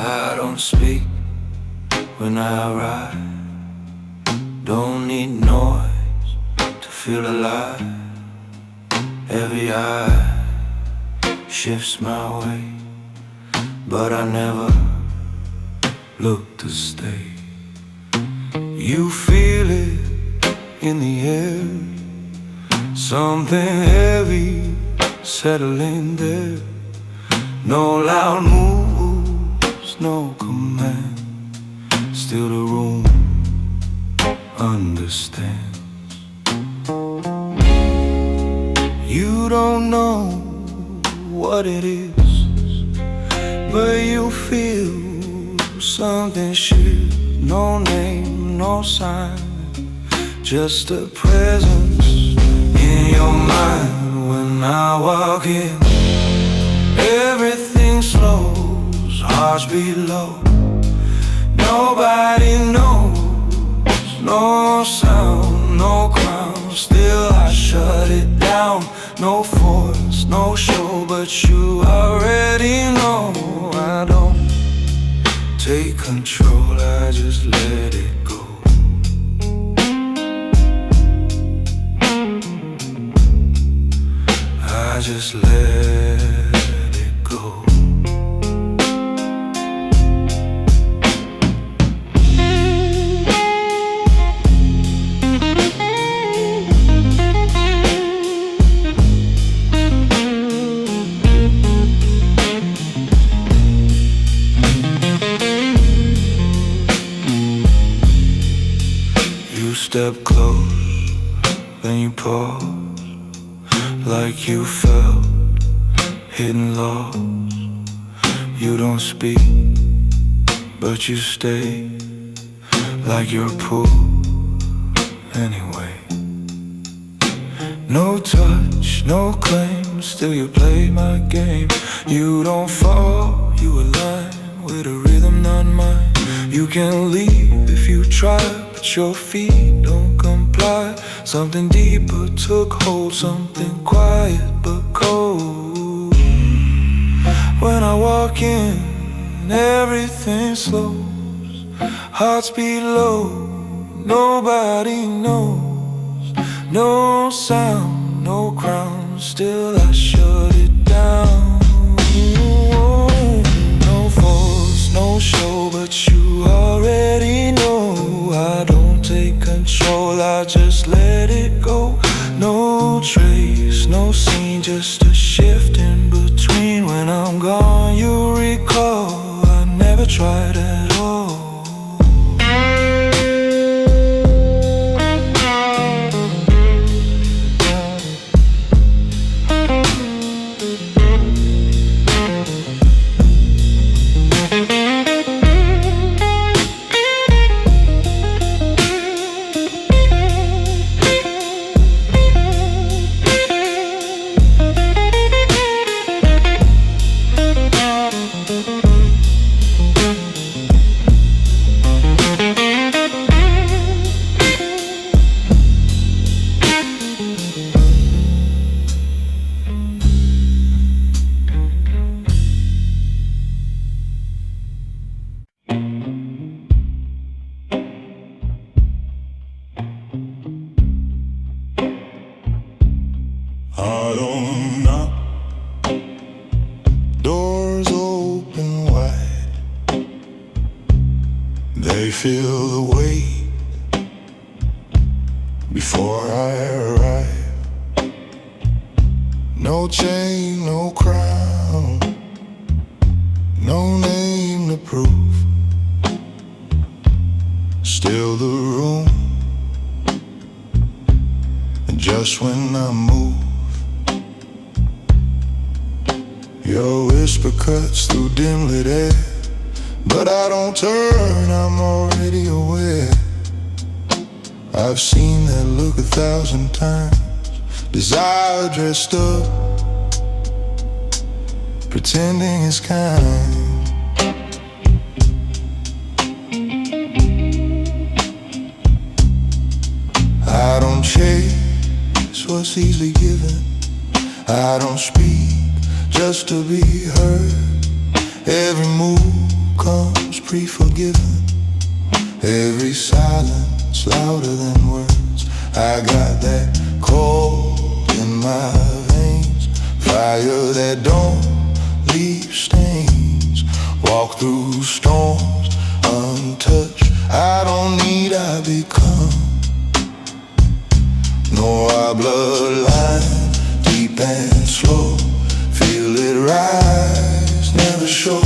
I don't speak when I ride, don't need noise to feel alive. Every eye shifts my way, but I never look to stay. You feel it in the air, something heavy settling there. No loud moves, no command, still the room understands. You don't know what it is, but you feel something shift. No name, no sign, just a presence in your mind. When I walk in, everything slows, hearts beat low. Nobody knows, no sound, no crown. Still I shut it down. No force, no show, but you already know. I don't take control, I just let it go. I just let it go. You step close, then you pause, like you felt hidden lost. You don't speak, but you stay, like you're pulled anyway. No touch, no claim, still you play my game. You don't fall, you align with a rhythm not mine. You can leave if you try, but your feet don't comply. Something deeper took hold, something quiet but cold. When I walk in, everything slows. Hearts beat low, nobody knows. No sound, no crown, still I shut it down. No force, no show, but you already know. I don't take control, I just let it go. No trace, no scene, just a shift in between. When I'm gone, you recall I never tried at all. I don't knock, doors open wide. They feel the weight before I arrive. No chain, no crown, no name to prove. Still the room, and just when I move, your whisper cuts through dim lit air. But I don't turn, I'm already aware. I've seen that look 1,000 times. Desire dressed up, pretending it's kind. I don't chase what's easily given. I don't speak just to be heard. Every move comes pre-forgiven. Every silence louder than words. I got that cold in my veins, fire that don't leave stains. Walk through storms untouched. I don't need, I become. No, our bloodline, deep and slow. Feel it rise, never show.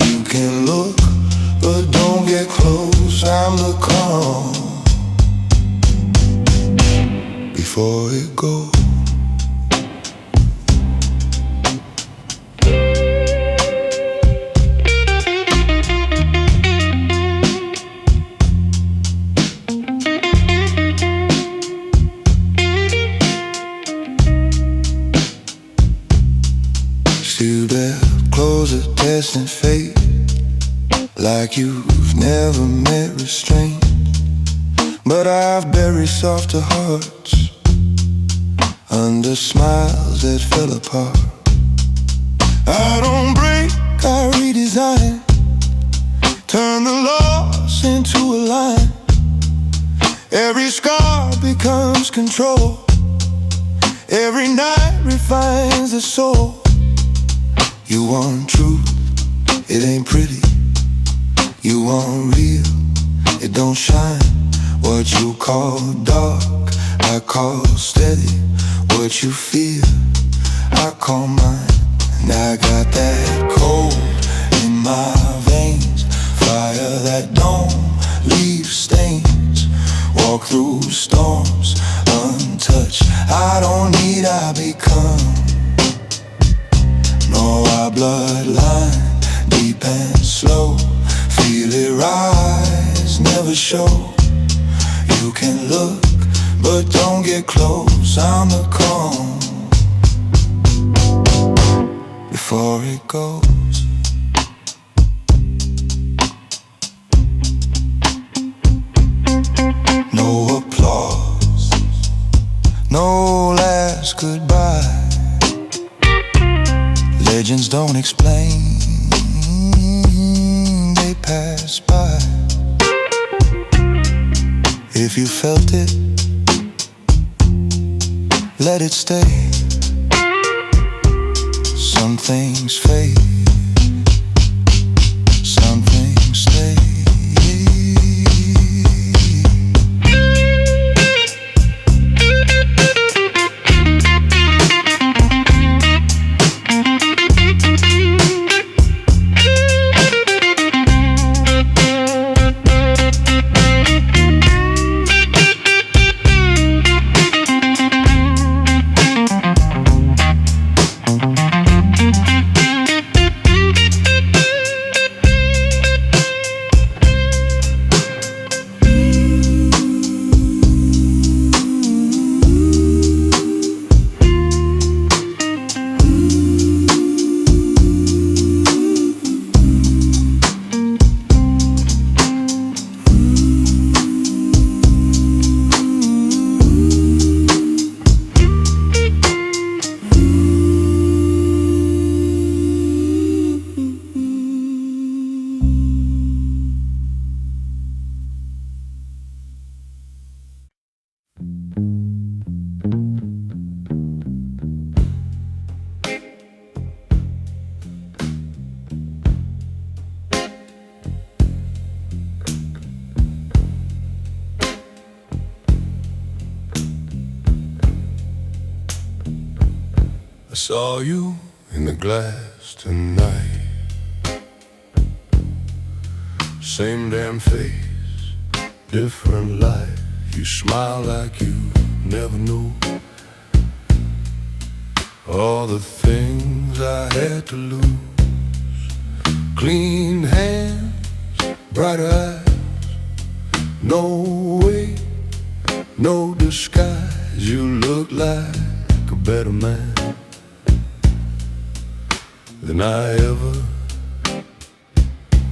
You can look, but don't get close. I'm the calm before it goes. Still there, close a testing fate, like you've never met restrained. But I've buried softer hearts under smiles that fell apart. I don't break, I redesign, turn the loss into a line. Every scar becomes control. Every night refines the soul. You want truth, it ain't pretty. You want real, it don't shine. What you call dark, I call steady. What you feel, I call mine. And I got that cold in my veins, fire that don't leave stains. Walk through storms untouched. I don't need, I become. No, our bloodline, deep and slow. Feel it rise, never show. You can look, but don't get close. I'm the calm before it goes. No applause, no last goodbye. Legends don't explain, they pass by. If you felt it, let it stay. Some things fade, some things stay. I saw you in the glass tonight. Same damn face, different life. You smile like you never knew. All the things I had to lose. Clean hands, brighter eyes. No way, no disguise. You look like a better man than I ever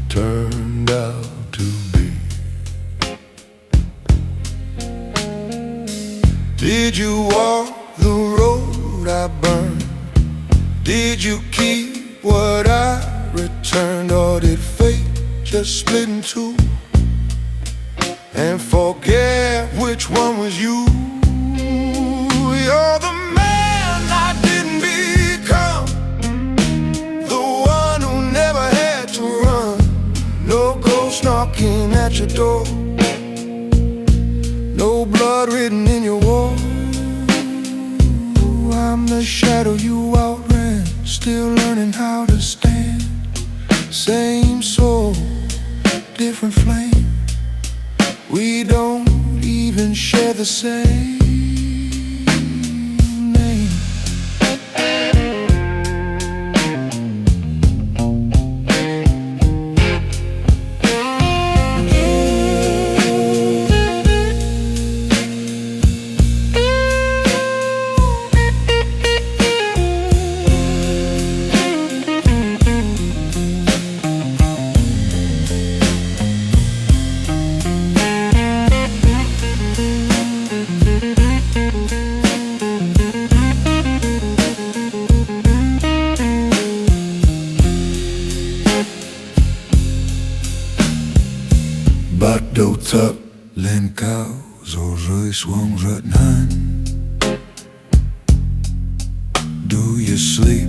turned out to be. Did you walk the road I burned? Did you keep what I returned? Or did fate just split in two and forget which one was you? You're the man I didn't become, the one who never had to run. No ghost knocking at your door, no blood written in your wall. I'm the shadow you outran, still learning how to stand. Same soul, different flame. We don't even share the same name. Bắt đầu thấp lên cao rồi rơi xuống rất nhanh. Do you sleep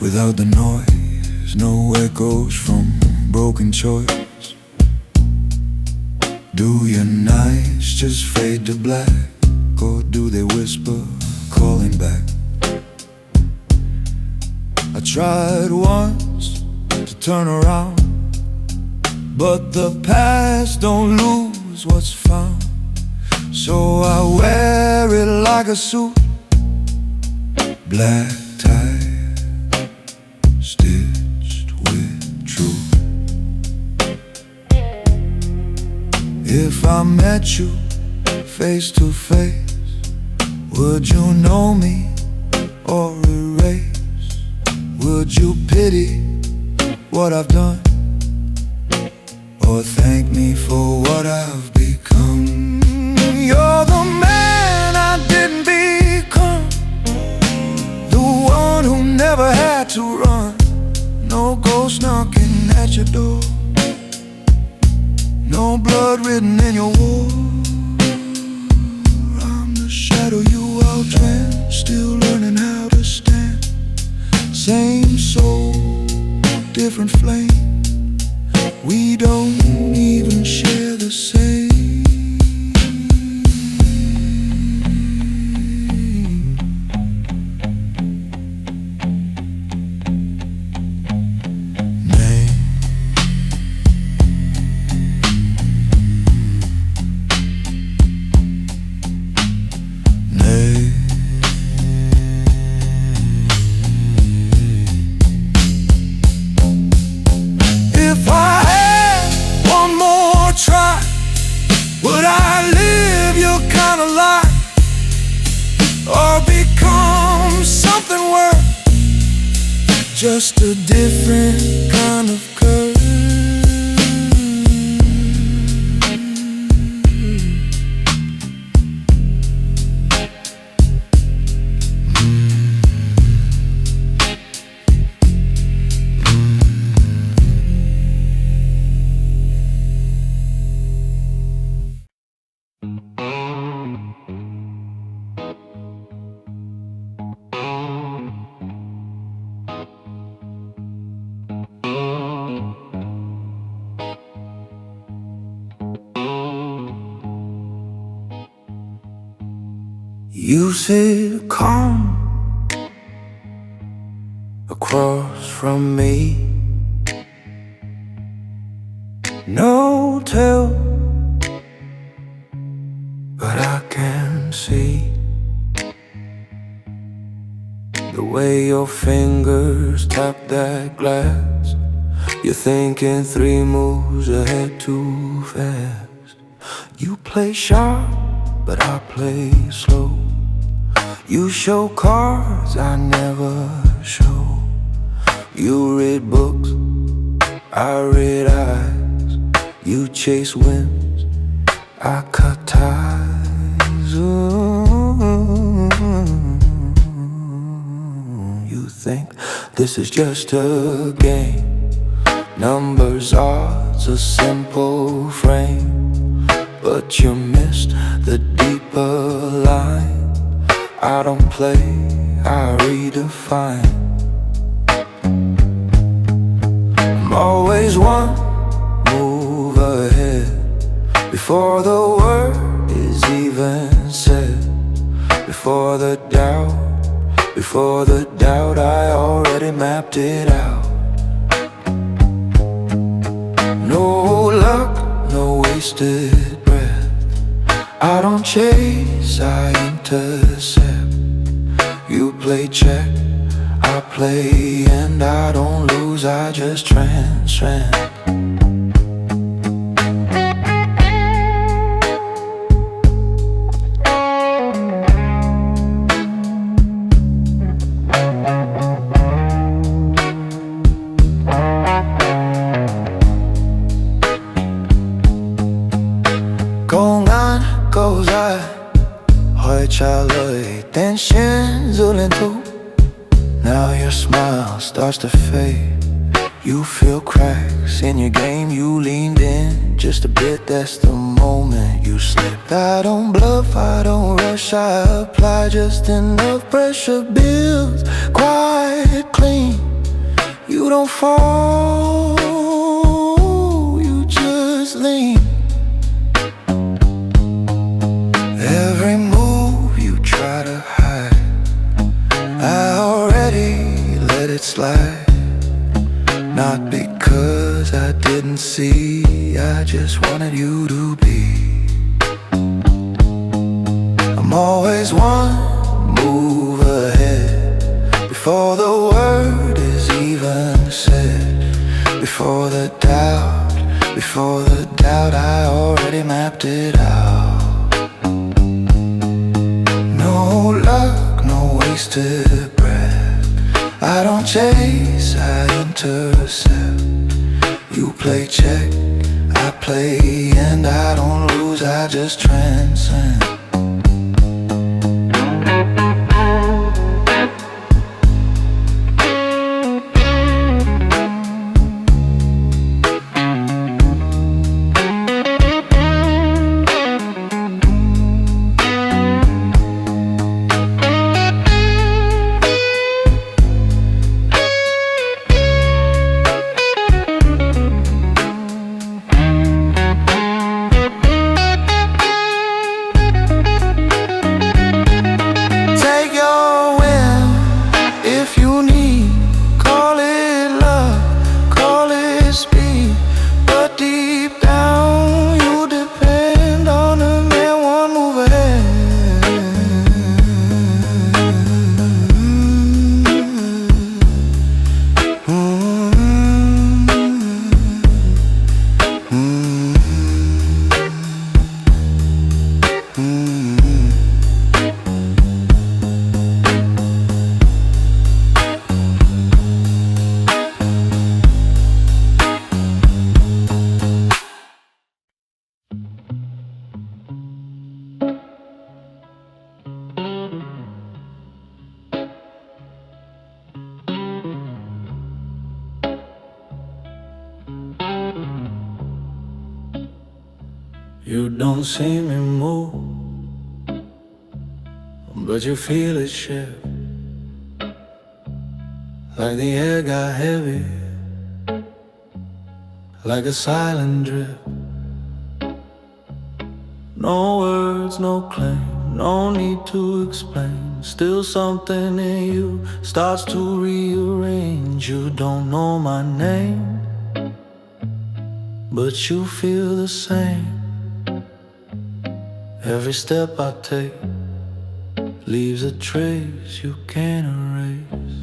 without the noise? No echoes from broken choice. Do your nights just fade to black, or do they whisper, calling back? I tried once to turn around, but the past don't lose what's found. So I wear it like a suit, black tie stitched with truth. If I met you face to face, would you know me or erase Would you pity what I've done, or thank me for what I've become? You're the man I didn't become, the one who never had to run. No ghost knocking at your door, no blood written in your war. I'm the shadow you outran, still learning how to stand. Same soul, different flame. We don't even share the same. If I had one more try, would I live your kind of life, or become something worse, just a different kind of curse? You sit calm across from me, no tell, but I can see the way your fingers tap that glass. You're thinking 3 moves ahead too fast. You play sharp, but I play slow. You show cards I never show. You read books, I read eyes. You chase winds, I cut ties. Ooh. You think this is just a game, numbers, odds, a simple frame, but you missed the deeper line. I don't play, I redefine. I'm always one move ahead, before the word is even said. Before the doubt, I already mapped it out. No luck, no wasted breath. I don't chase, I intercept. You play check, I play, and I don't lose, I just transcend.公安狗仔回家了一点线就连头。Now your smile starts to fade. You feel cracks in your game, you leaned in just a bit, that's the moment you slipped. I don't bluff, I don't rush, I apply just enough pressure, builds quite clean. You don't fall, you just lean. Every move you try to hide, I already let it slide. Not because I didn't see, I just wanted you to be. I'm always one move ahead, before the word is even said. Before the doubt, I already mapped it out. No luck, no wasted breath. I don't chase, I intercept. You play check, I play, and I don't lose, I just transcend. You don't see me move, but you feel it shift. Like the air got heavy, like a silent drip. No words, no claim, no need to explain. Still something in you starts to rearrange. You don't know my name, but you feel the same. Every step I take leaves a trace you can't erase.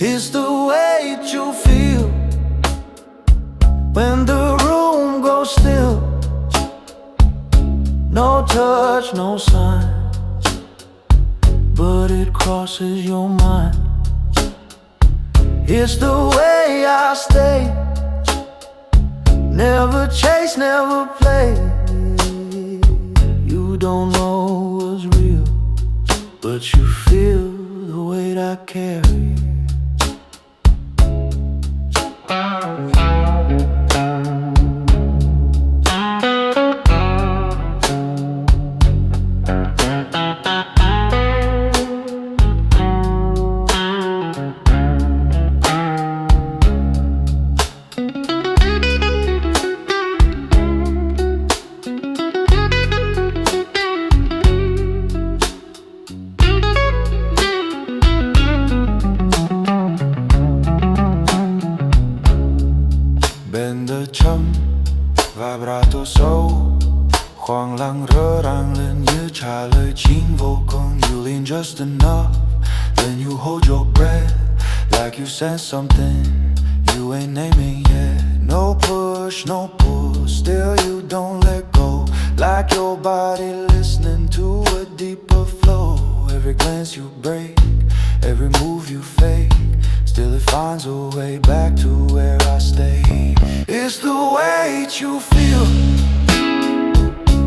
It's the weight you feel when the room goes still. No touch, no sign, but it crosses your mind. It's the way I stay, never chase, never play. You don't know what's real, but you feel the weight I carry. Bên đời trầm vibrato sâu, khoảng lặng rỡ ràng lên như trả lời chính vô cùng. You lean just enough, then you hold your breath, like you sense something you ain't naming yet. No push, no pull, still you don't let go, like your body listening to a deeper flow. Every glance you break, every move you fake, still it finds a way back to where I stay. It's the weight you feel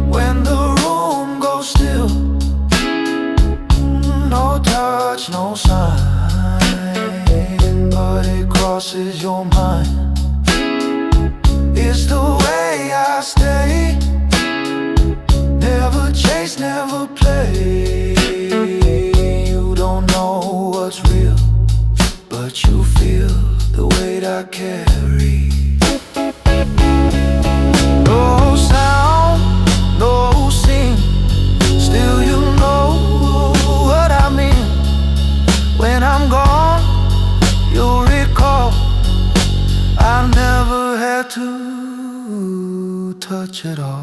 when the room goes still. No touch, no sign, but it crosses your mind. It's the way I stay, never chase, never play. You don't know what's real, but you feel the weight I carry. No sound, no scene, still you know what I mean. When I'm gone, you'll recall I never had to touch it all.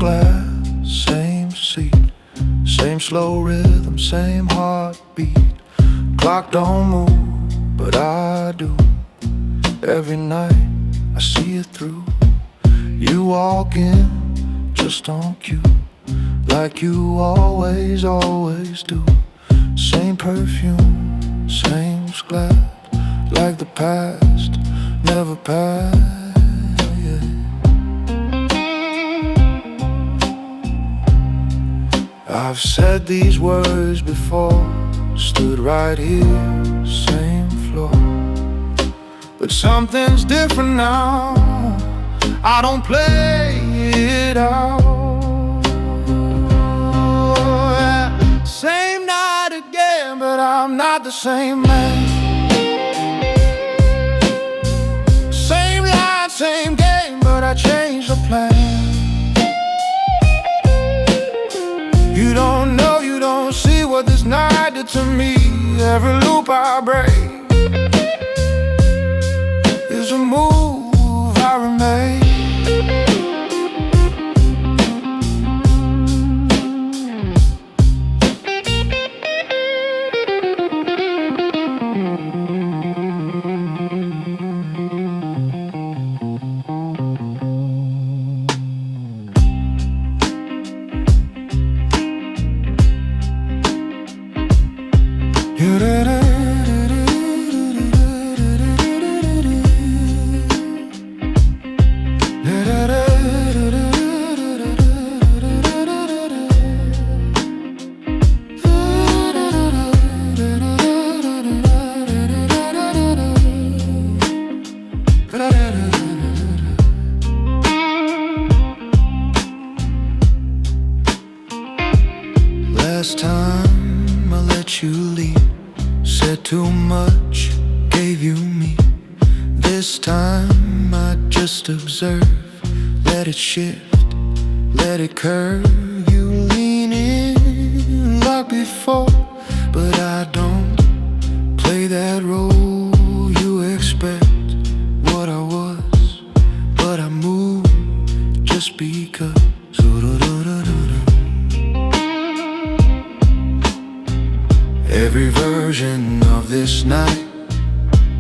glass, same seat, same slow rhythm, same heartbeat. Clock don't move, but I do. Every night I see it through. You walk in just on cue, like you always, always do. Same perfume, same glass, like the past never passed, yeah. I've said these words before, stood right here, same floor. But something's different now, I don't play it out, yeah. Same night again, but I'm not the same man. Same line, same game, but I changed the plan. You don't know, you don't see what this night did to me. Every loop I break is a move I remake. Last time I let you lead, said too much, gave you me. This time I just observe, let it shift, let it curve. You lean in like before, but I don't play that role. You expect what I was, but I move just because. Every version of this night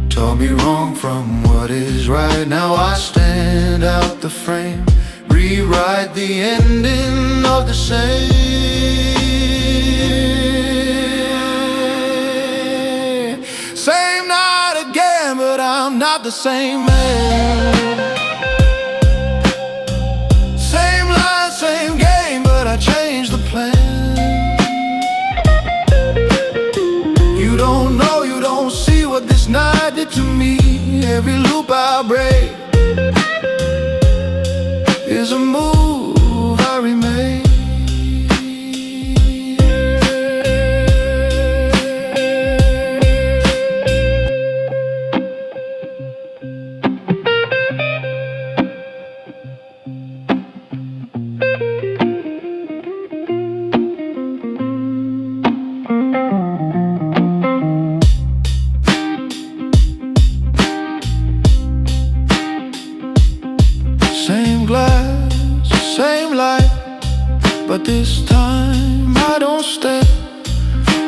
taught me wrong from what is right. Now I stand out the frame, rewrite the ending of the same. Same night again, but I'm not the same man. Same line, same game, but I changed the plan. You don't know, you don't see what this night did to me. Every loop I break is a move I remake. Same glass, same light, but this time I don't stay.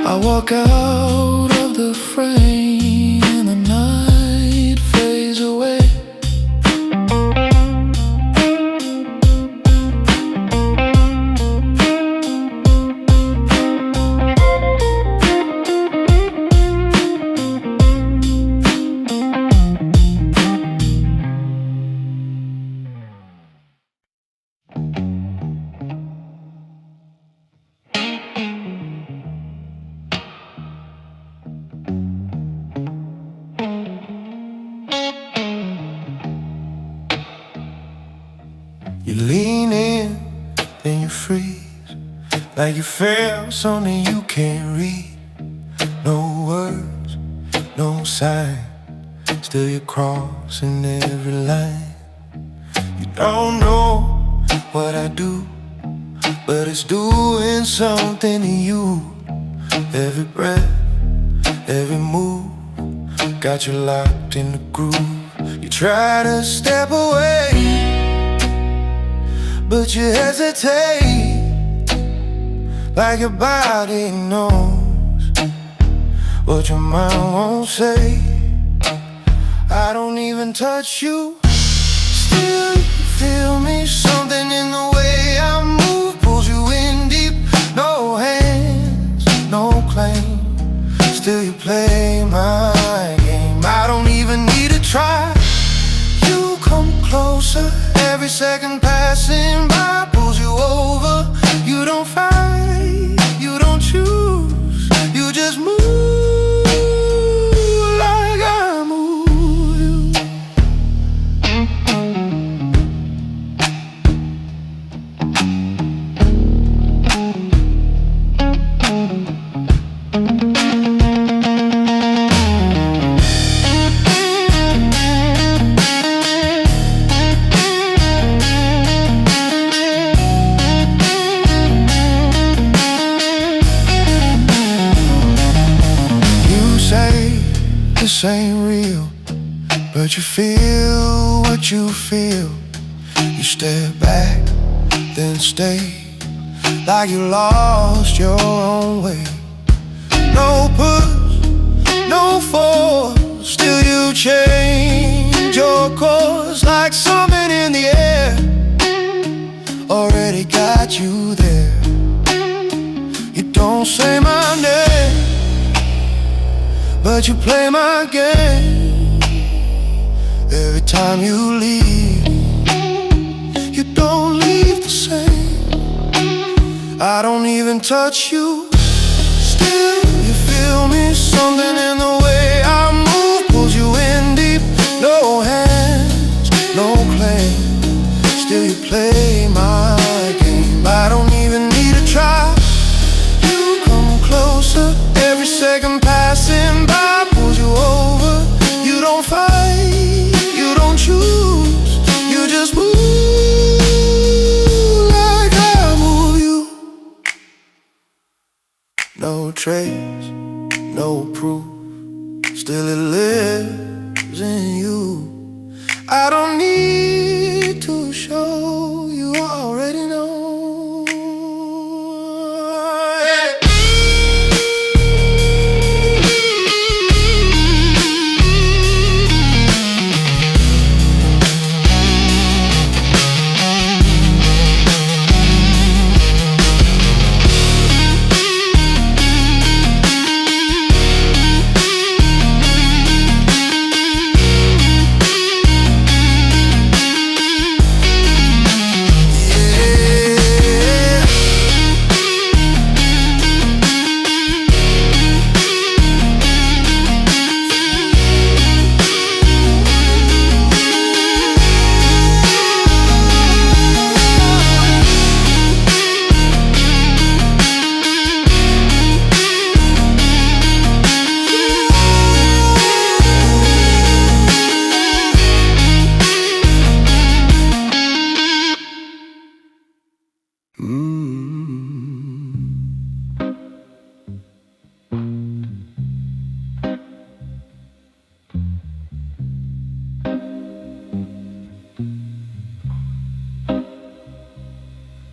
I walk out of the frame and the night fades away. You lean in, then you freeze, like you feel something you can't read. No words, no sign, still you're crossing every line. You don't know what I do, but it's doing something to you. Every breath, every move, got you locked in the groove. You try to step away, but you hesitate, like your body knows what your mind won't say. I don't even touch you, still you feel me. Something in the way I move pulls you in deep. No hands, no claim, still you play my game. I don't even need to try. You come closer, every second passing by pulls you over. You don't fight, you don't choose, you just move like I move you. This ain't real, but you feel what you feel. You step back, then stay, like you lost your own way. No push, no force, still you change your course. Like something in the air already got you there. You don't say my name, but you play my game. Every time you leave, you don't leave the same. I don't even touch you, still you feel me. Something in the way I move pulls you in deep. No hands, no claim, still you play my game. I don't even need to try. You come closer, every second passing by pulls you over. You don't fight, you don't choose, you just move like I move you. No trace, no proof, still it lives in you. I don't need to show, you already know.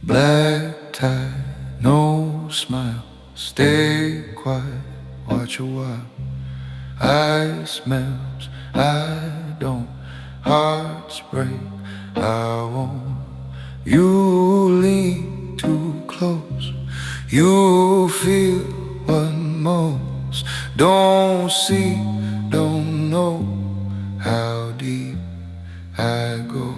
Black tie, no smile, stay quiet, watch a while. Ice melts, I don't, hearts break, I won't. You lean too close, you feel what most don't see, don't know how deep I go.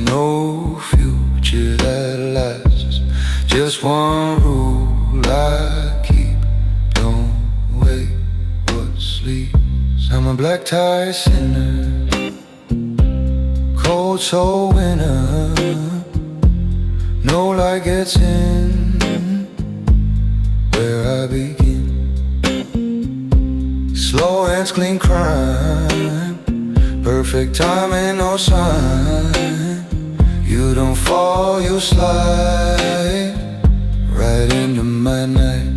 No future that lasts. Just one rule I keep: don't wait what sleeps. I'm a black tie sinner, cold soul winner. No light gets in where I begin. Slow hands clean crime, Perfect timing, no sign. You don't fall, you slide right into my night.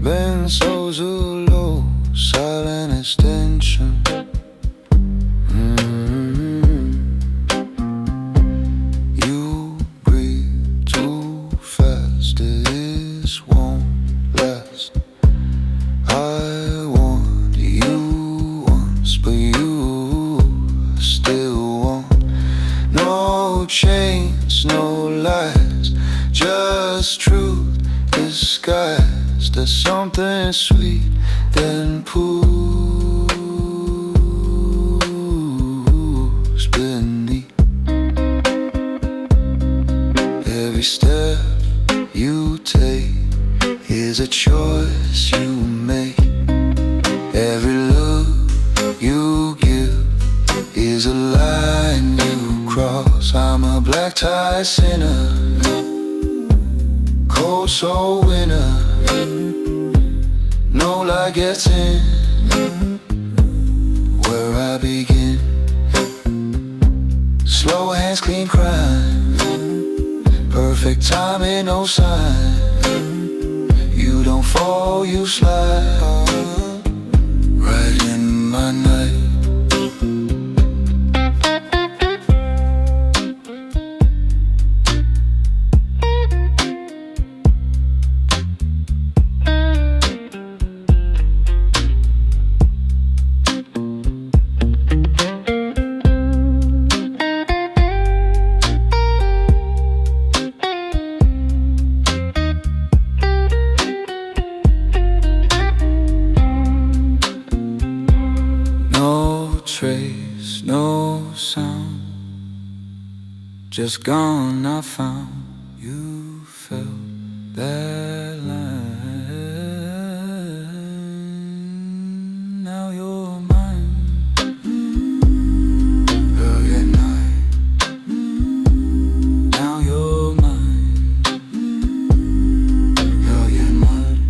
Ben solo, silent extension. You breathe too fast, this won't last. I want you once, but you still want. No chains, no lies, just truth disguised. There's something sweet that pulls beneath. Every step you take is a choice you make. Every look you give is a line you cross. I'm a black tie sinner, cold soul winner. No light gets in where I begin. Slow hands, clean crime. Perfect timing, no sign. You don't fall, you slide right in my night. Trace, no sound, just gone, I found. You felt that line. Now you're mine. Early at night. Now you're mine. Early at night.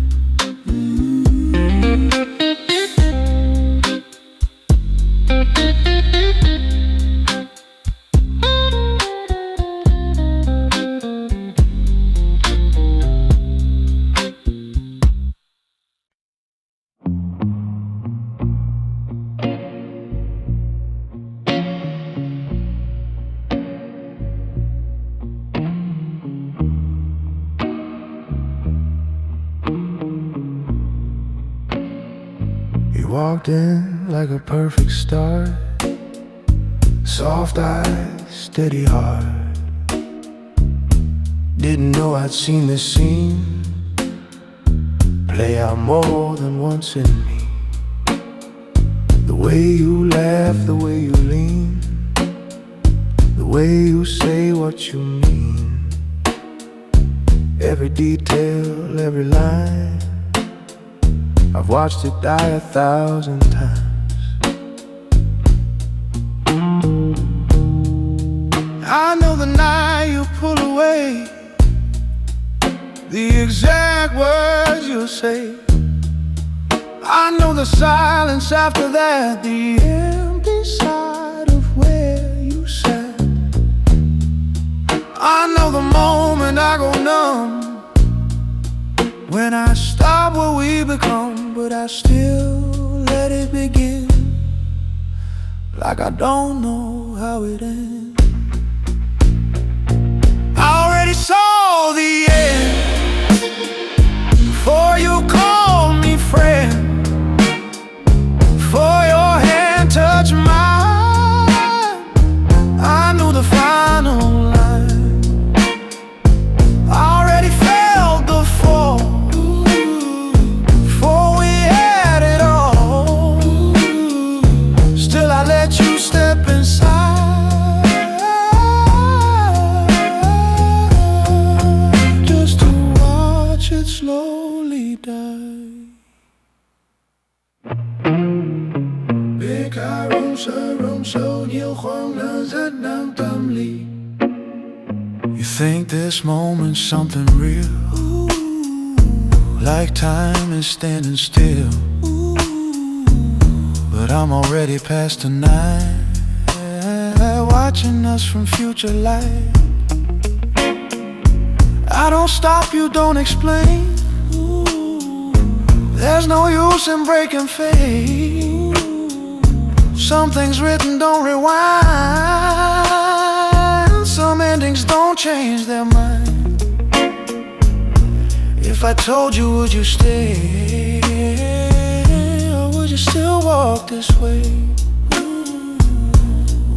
You walked in like a perfect start. Soft eyes, steady heart. Didn't know I'd seen this scene play out more than once in me. The way you laugh, the way you lean, the way you say what you mean. Every detail, every line, I've watched it die 1,000 times. I know the night you pull away, the exact words you'll say. I know the silence after that, the empty side of where you sat. I know the moment I go numb when I stop what we become, but I still let it begin, like I don't know how it ends. I already saw the end before you called me friend, before your hand touched mine. I knew the final line. I already felt the fall before we had it all. 色容受摇晃了热闹tâm lý. You think this moment's something real, like time is standing still, but I'm already past tonight, watching us from future light. I don't stop, you don't explain. There's no use in breaking faith. Some things written don't rewind. Some endings don't change their mind. If I told you, would you stay? Or would you still walk this way?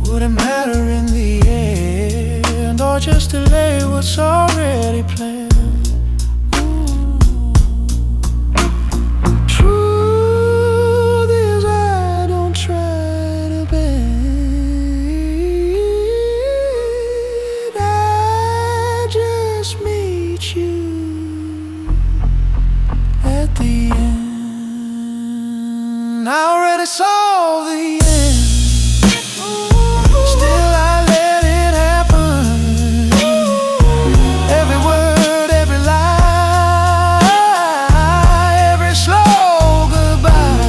Would it matter in the end, or just delay what's already planned? Truth is, I don't try to bend. I just meet you at the end. I already saw the end. Still I let it happen. Every word, every lie, every slow goodbye.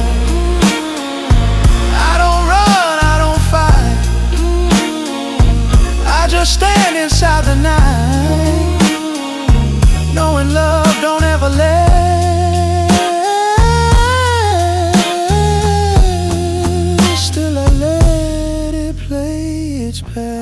I don't run, I don't fight. I just stand inside the night, knowing love don't ever let. Still I let it play its part.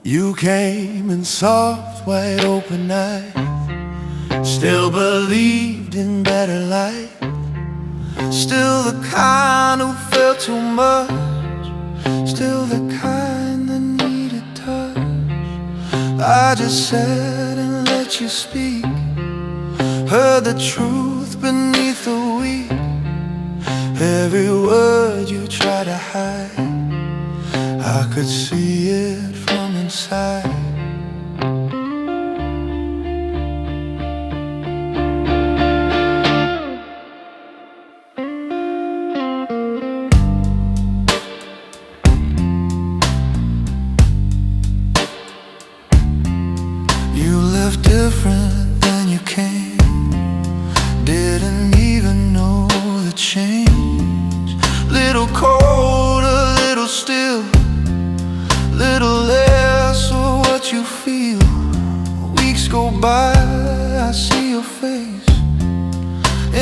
You came in soft, wide open eyes, still believed in better life, still the kind who felt too much, still the kind that needed touch. I just sat and let you speak, heard the truth beneath the weak. Every word you tried to hide, I could see it from inside. You left different than you came, didn't even know the change. Little cold, a little still, little less of what you feel. Weeks go by, I see your face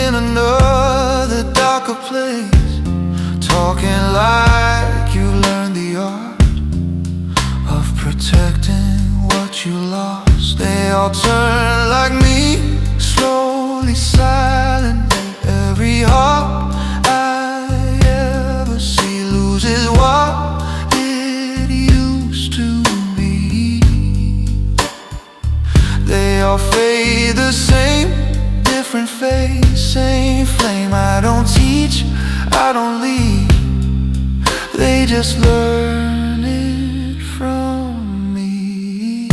in another darker place, talking like you learned the art of protecting what you lost. They all turn like me, slowly silent. Every heart I ever see loses what it used to be. They all fade the same, different face, same flame. I don't teach, I don't lead, they just learn it from me.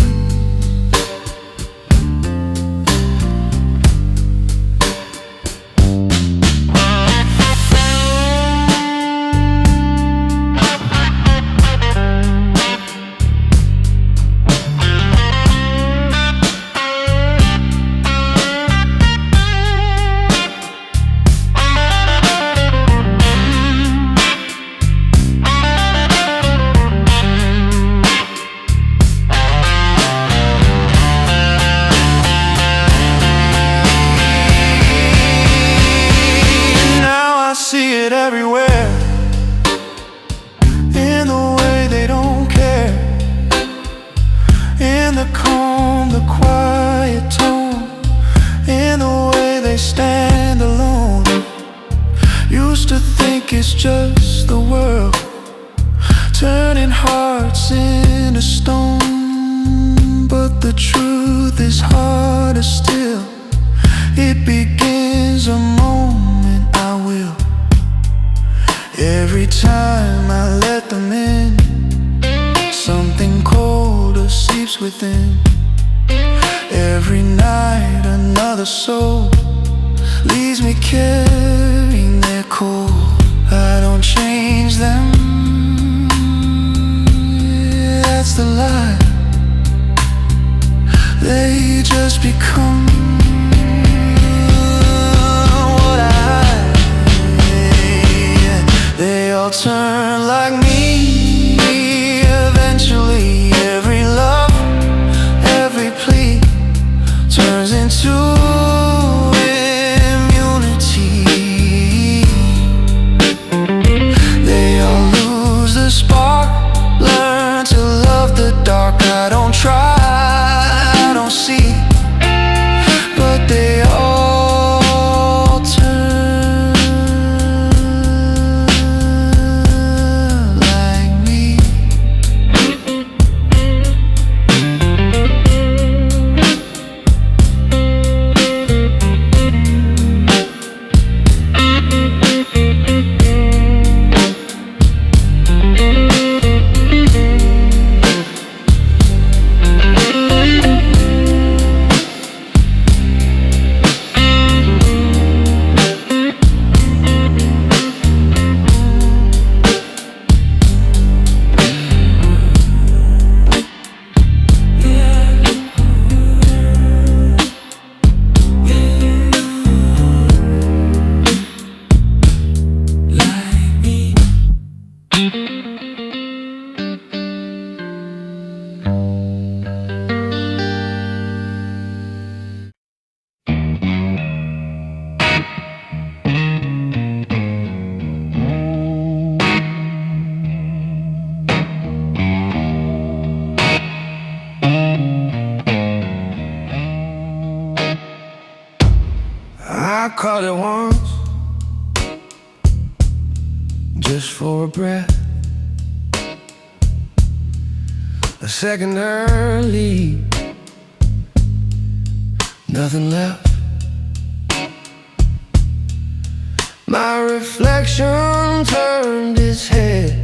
in the calm, the quiet tone, in the way they stand alone. Used to think it's just the world turning hearts into stone, but the truth is harder still. It begins a moment I will. Every time I let them in, something colder seeps within. Every night another soul leaves me carrying their cold. I don't change them, yeah, that's the lie. They just become what I hide. They all turn like me. Eventually every love, every plea turns into immunity. They all lose the spark, learn to love the dark. I don't try, I don't see, but they all turn like me. I caught it once, just for a breath, a second early, nothing left. My reflection turned its head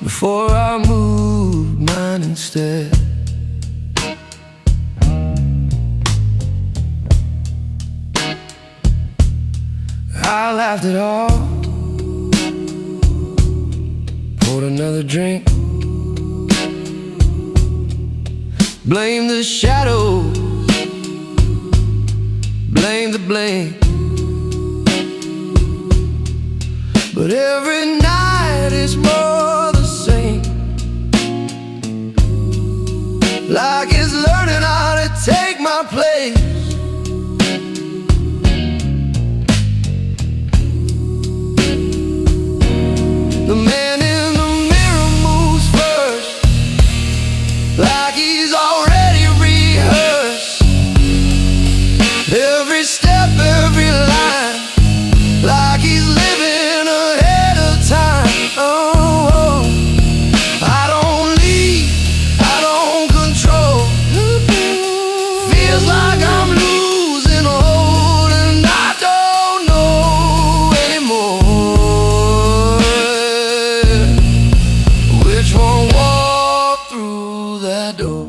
before I moved mine instead. I laughed it off, poured another drink, blame the shadows, blame the blame. But every night is more the same, like it's learning how to take my place. The man in the mirror moves first, like he's already rehearsed. Every step, every line, like he's living ahead of time. Oh, I don't lead, I don't control. Feels like I'm losing hold, and I don't know anymore which one walked through that door.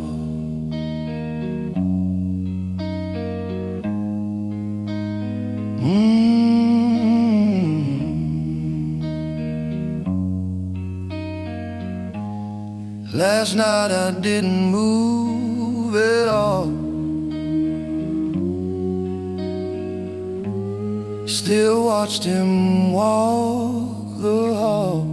Last night I didn't move at all, still watched him walk the hall.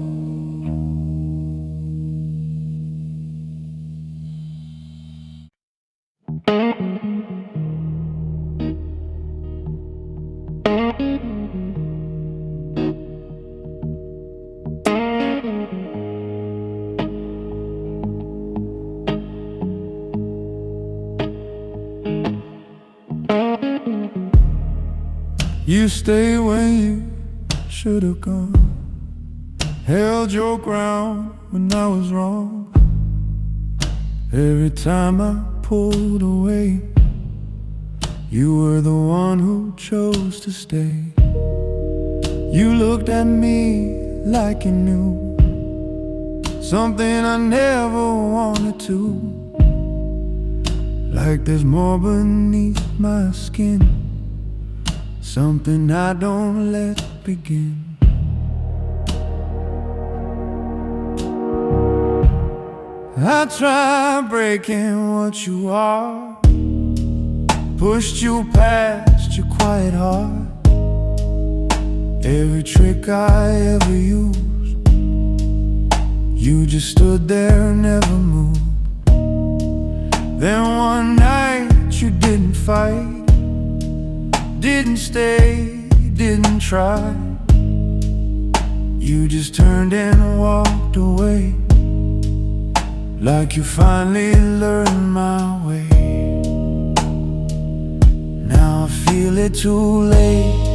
You stayed when you should have gone, held your ground when I was wrong. Every time I pulled away, you were the one who chose to stay. You looked at me like you knew something I never wanted to, like there's more beneath my skin, something I don't let begin. I tried breaking what you are, pushed you past your quiet heart. Every trick I ever used, you just stood there and never moved. Then one night you didn't fight, didn't stay, didn't try. You just turned and walked away, like you finally learned my way. Now I feel it too late.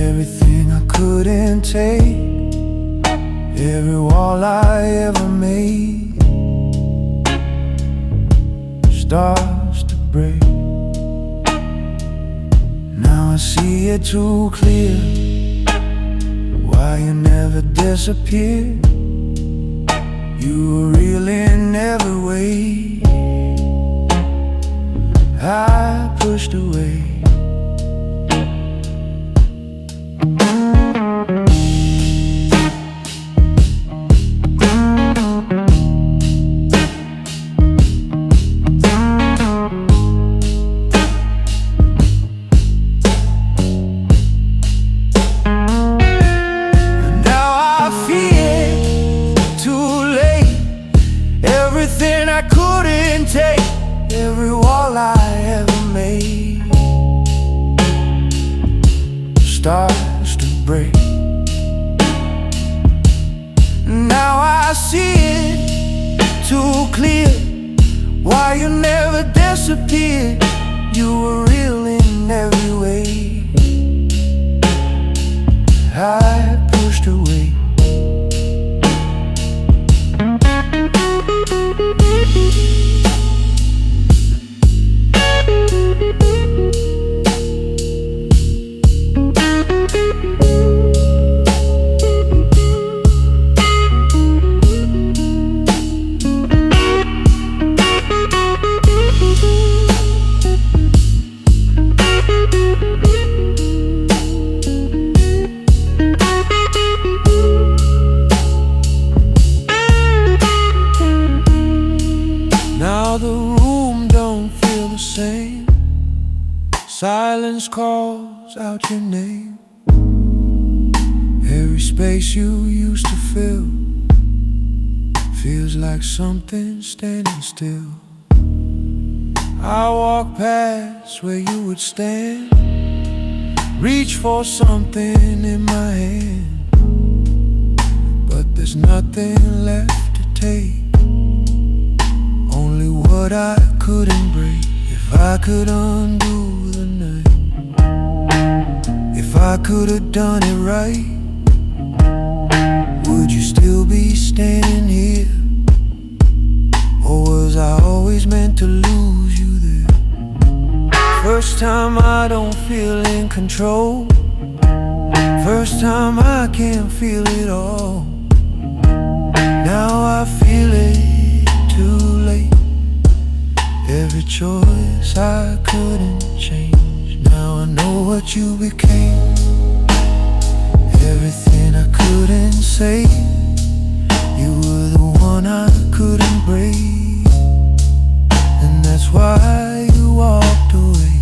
Everything I couldn't take, every wall I ever made, starts to break. Now I see it too clear, why you never disappeared. You were real in every way I pushed away. Everything I couldn't take, every wall I ever made, starts to break. Now I see it too clear, why you never disappeared. You were real in every way I pushed away. Now the room don't feel the same. Silence calls out your name. Every space you used to fill feels like something standing still. I walk past where you would stand, reach for something in my hand, but there's nothing left to take, only what I couldn't break. If I could undo the night, if I could have done it right, would you still be standing here? Or was I always meant to lose you there? First time I don't feel in control, first time I can't feel it all. Now I feel it too late. Every choice I couldn't change, now I know what you became. Everything I couldn't say, you were the one I couldn't break, and that's why you walked away.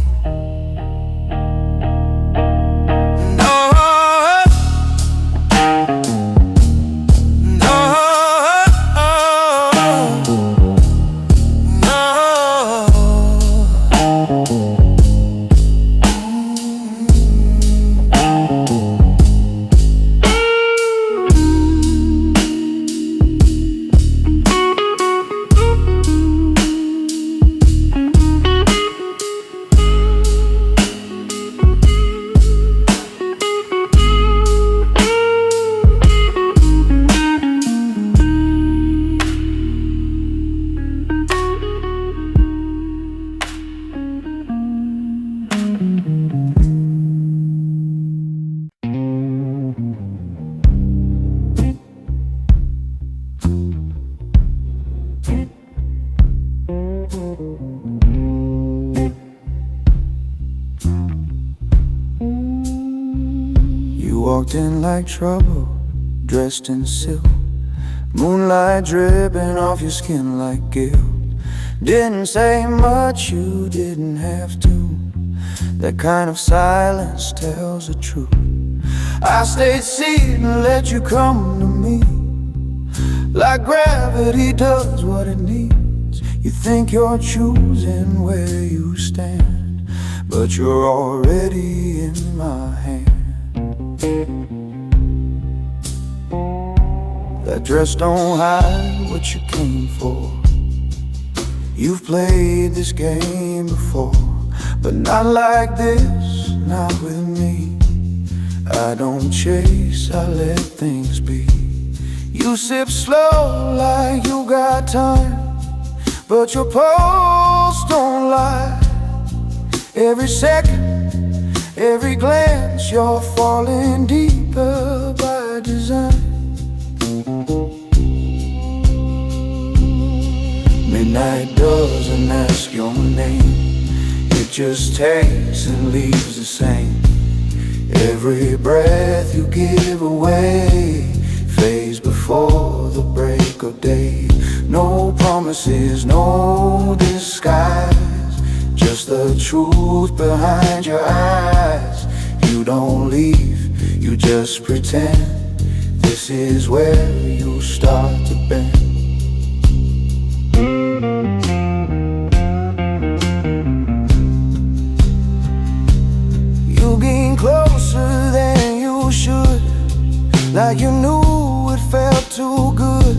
walked in like trouble, dressed in silk, moonlight dripping off your skin like guilt. Didn't say much, you didn't have to. That kind of silence tells the truth. I stayed seated and let you come to me, like gravity does what it needs. You think you're choosing where you stand, but you're already in my hand. That dress don't hide what you came for. You've played this game before, but not like this, not with me. I don't chase, I let things be. You sip slow like you got time, but your pulse don't lie. Every second, every glance, you're falling deeper by design. Midnight doesn't ask your name, it just takes and leaves the same. Every breath you give away fades before the break of day. No promises, no disguise, just the truth behind your eyes. You don't leave, you just pretend. This is where you start to bend. You getting closer than you should, like you knew it felt too good,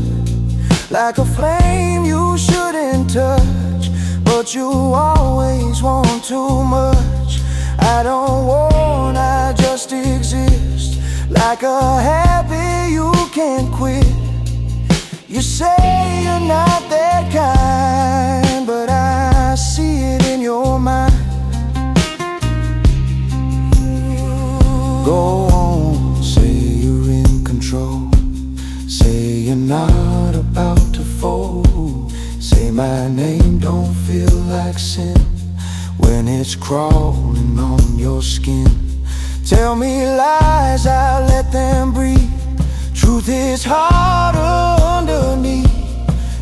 like a flame you shouldn't touch, but you always want too much. I don't want, I just exist, like a habit you can't quit. You say you're not that kind, but I see it in your mind. Go on, say you're in control, say you're not about to fold. Say my name don't feel like sin when it's crawling on your skin. Tell me lies, I let them breathe. Truth is harder underneath.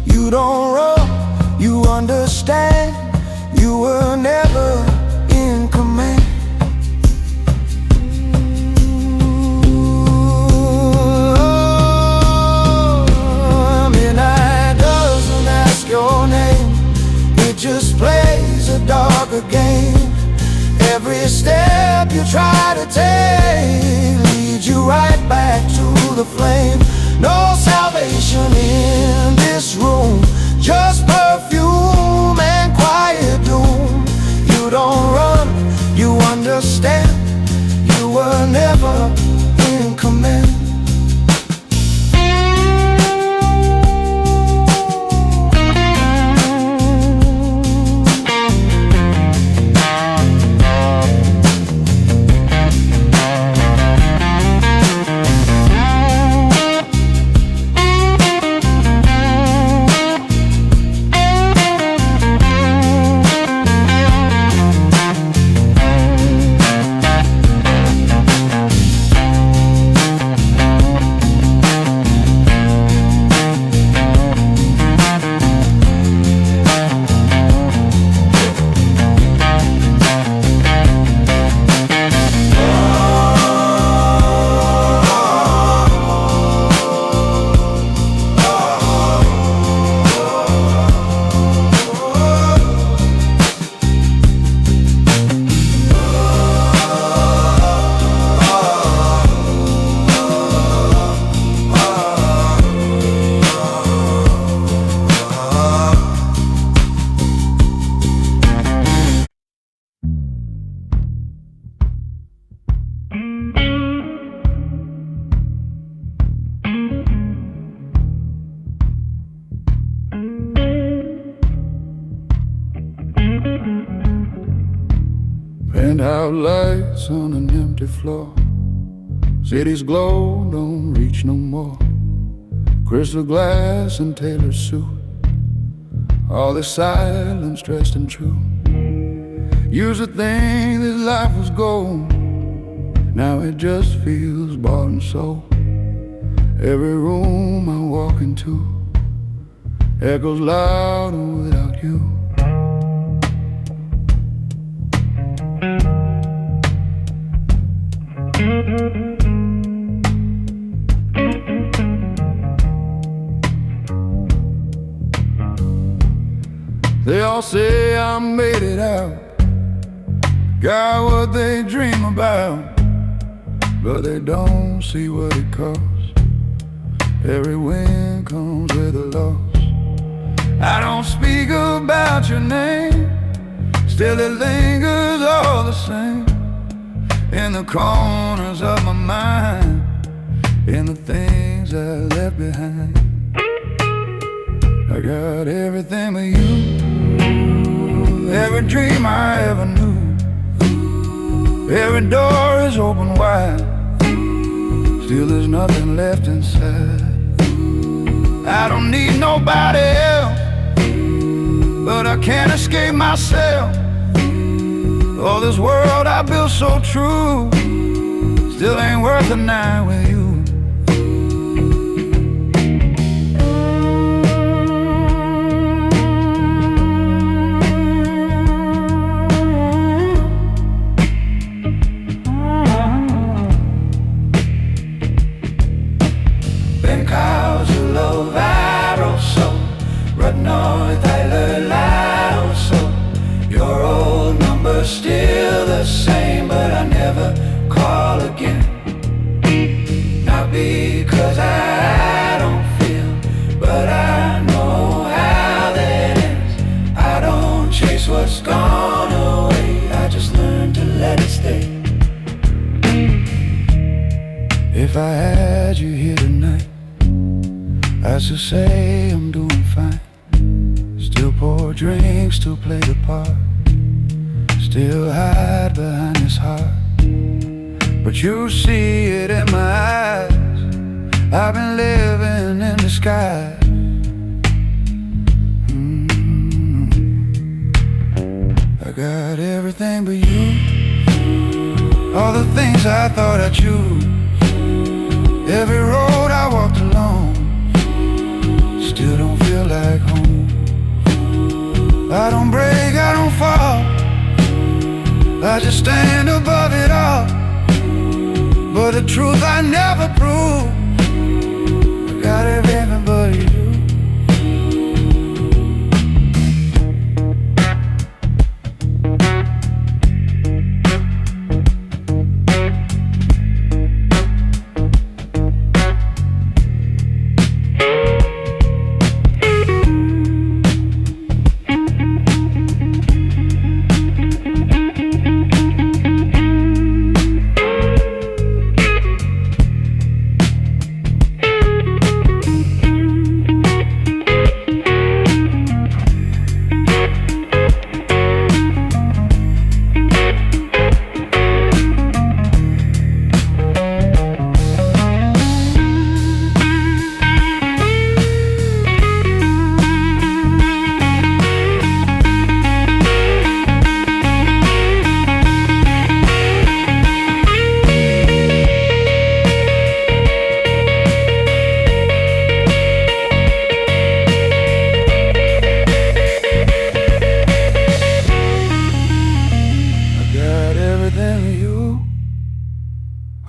You don't run, you understand. You were never in command. Midnight doesn't ask your name, it just plays a darker game. Every step you try to take leads you right back to the flame. No salvation in this room, just perfume and quiet doom. You don't run, you understand. You were never in command. Out lights on an empty floor, city's glow don't reach no more. Crystal glass and tailored suit, all this silence dressed in truth. Used to think that life was gold, Now it just feels bought and sold. Every room I walk into echoes louder without you. They all say I made it out, got what they dream about, but they don't see what it costs. Every win comes with a loss. I don't speak about your name, still it lingers all the same in the corners of my mind, in the things I left behind. I got everything but you, every dream I ever knew. Every door is open wide, still there's nothing left inside. I don't need nobody else, but I can't escape myself. Oh, this world I built so true still ain't worth a night with you. Still the same, but I never call again. Not because I don't feel, but I know how that ends. I don't chase what's gone away, I just learn to let it stay. If I had you here tonight, I'd still say I'm doing fine. Still pour drinks, still play the part, still hide behind this heart. But you see it in my eyes, I've been living in disguise. I got everything but you, all the things I thought I'd choose. Every road I walked alone still don't feel like home. I don't break, I don't fall, I just stand above it all. But the truth I never prove, I got everything but you.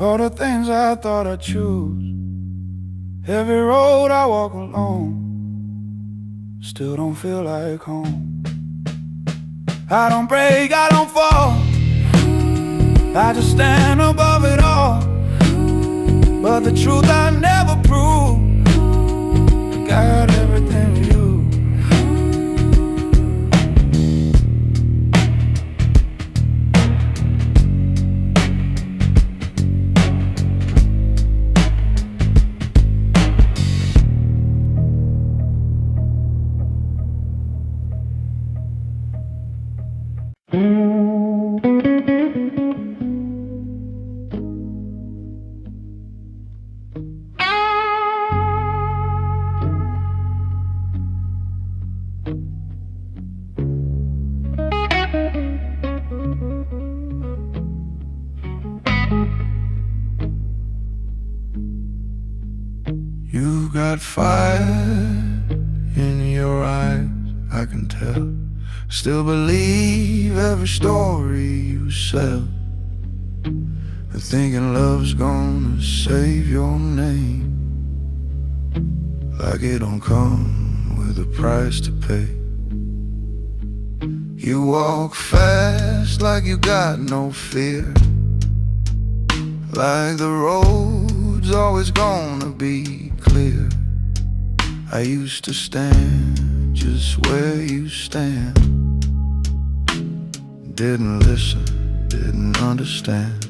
All the things I thought I'd choose, every road I walk alone still don't feel like home. I don't break, I don't fall, I just stand above it all. But the truth I never prove, I got everything with you. got fire in your eyes, I can tell. Still believe every story you sell, and thinking love's gonna save your name, like it don't come with a price to pay. You walk fast like you got no fear, like the road's always gonna be clear. I used to stand just where you stand, didn't listen, didn't understand.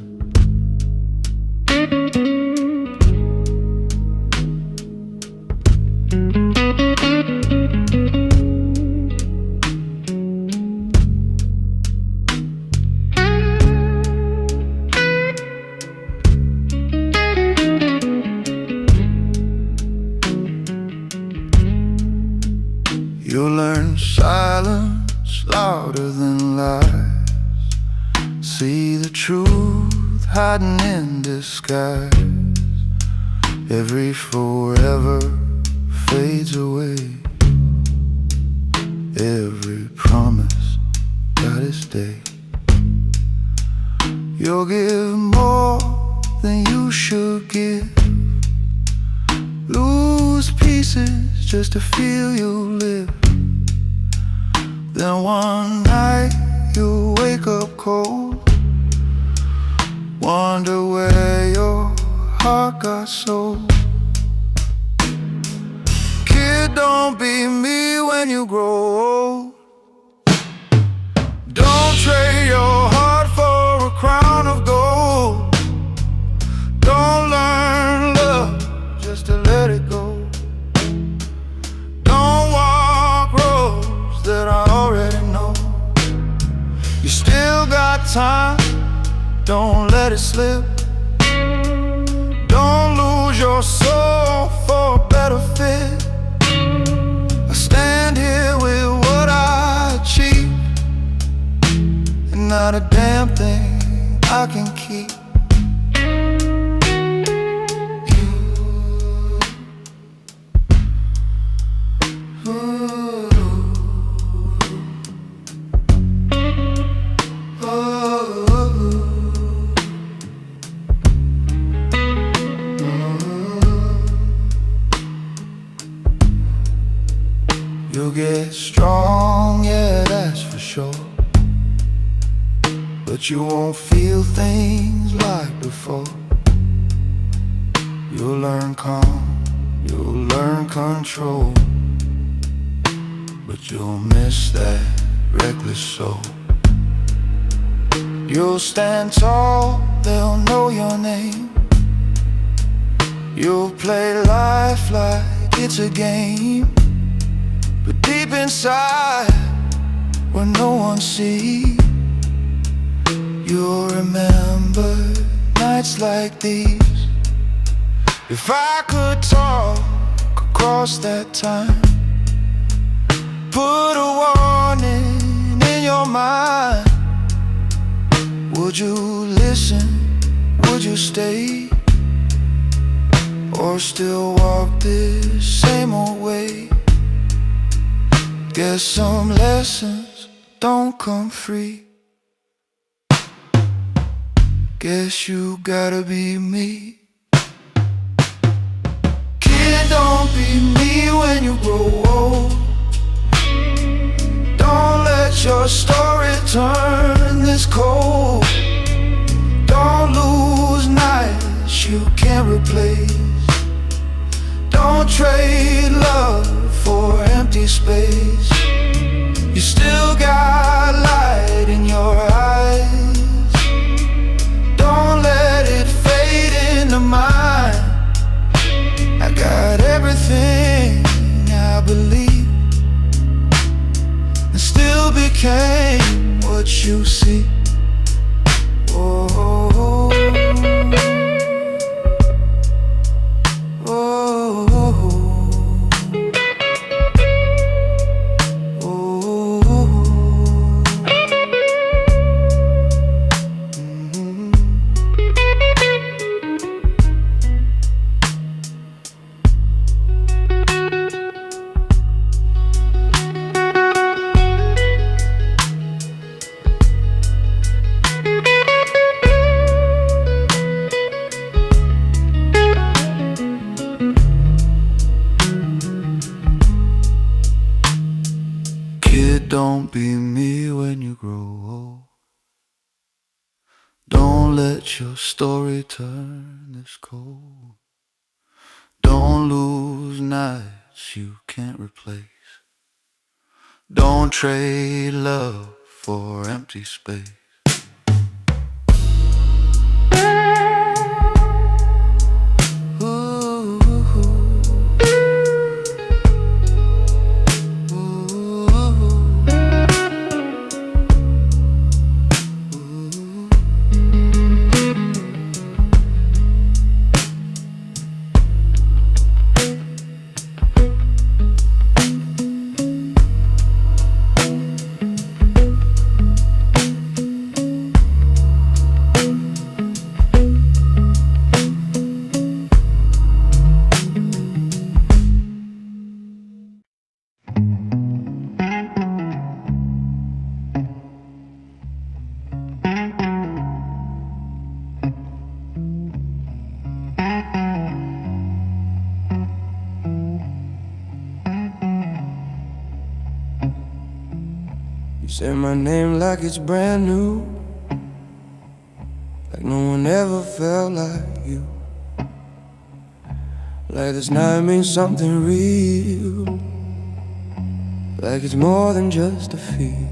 You'll learn silence louder than lies, see the truth hiding in disguise. Every forever fades away, every promise got its day. You'll give more than you should give, lose pieces just to feel you live. Then one night you'll wake up cold, wonder where your heart got sold. Kid, don't be me when you grow old. Don't trade your heart for a crown of gold. Don't learn love just to let it go. Don't walk roads that I already know. You still got time, don't let it slip. Don't lose your soul for a better fit. I stand here with what I achieved, and not a damn thing I can keep. You'll get strong, yeah, that's for sure, but you won't feel things like before. You'll learn calm, you'll learn control, but you'll miss that reckless soul. You'll stand tall, they'll know your name. You'll play life like it's a game, but deep inside, where no one sees, you'll remember nights like these. If I could talk across that time, put a warning in your mind, would you listen, would you stay, or still walk this same old way? Guess some lessons don't come free. Guess you gotta be me. Kid, don't be me when you grow old. Don't let your story turn this cold. Don't lose nights you can't replace. Don't trade love for empty space. You still got light in your eyes. Don't let it fade into mine. I got everything I believe, and still became what you see. Oh, oh, oh, oh. Kid, don't be me when you grow old. Don't let your story turn this cold. Don't lose nights you can't replace. Don't trade love for empty space. You say my name like it's brand new, like no one ever felt like you. Like this night means something real, like it's more than just a feel.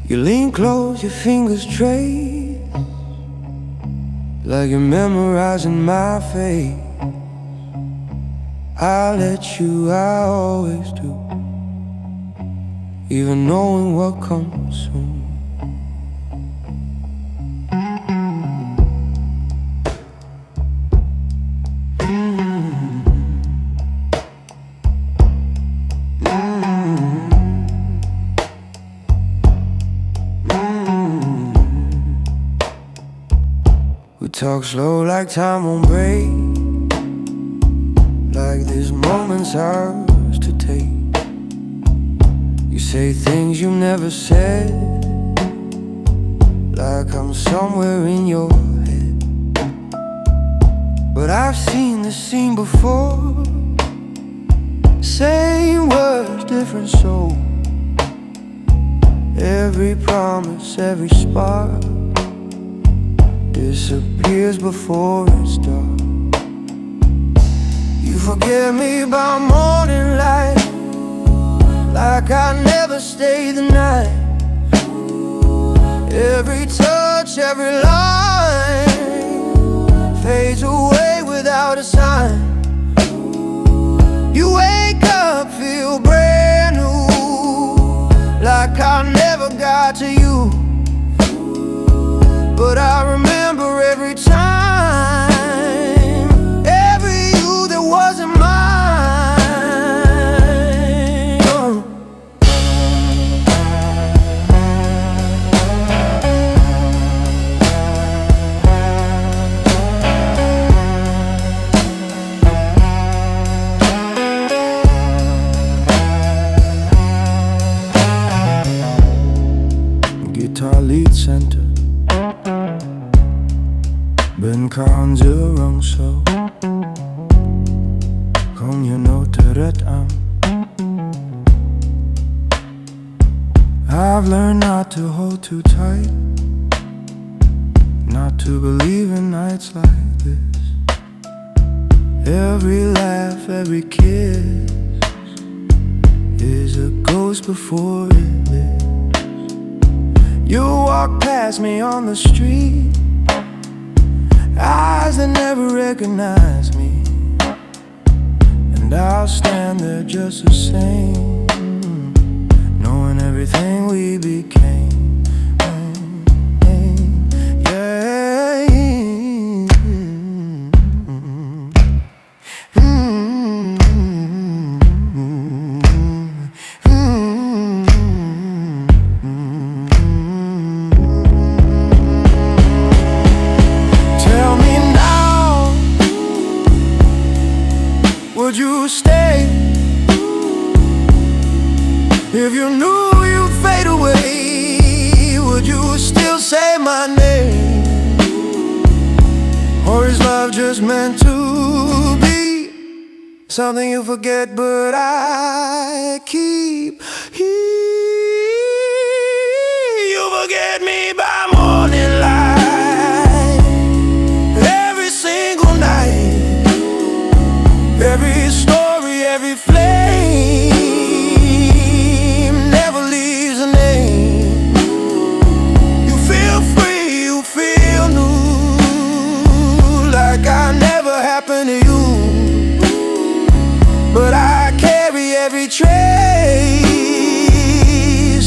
You lean close, your fingers trace, like you're memorizing my fate. I let you, I always do, even knowing what comes soon. We talk slow like time won't break, like this moment's ours to take. You say things you never said, like I'm somewhere in your head. But I've seen this scene before, same words, different soul. Every promise, every spark disappears before it's dark. You forget me by morning light, like I never stayed the night. Every touch, every line fades away without a sign. You wake up, feel brand new, like I never got to you. But I remember every time, every you that wasn't mine. Guitar lead center, Ben kan zurang so Kom je nooit rätt aan. I've learned not to hold too tight, not to believe in nights like this. Every laugh, every kiss is a ghost before it lives. You walk past me on the street, eyes that never recognize me, and I'll stand there just the same, knowing everything we became. Would you stay if you knew you'd fade away? Would you still say my name? Or is love just meant to be something you forget but I keep. You forget me by morning light, every single night, every story, every flame never leaves a name. You feel free, you feel new, like I never happened to you. But I carry every trace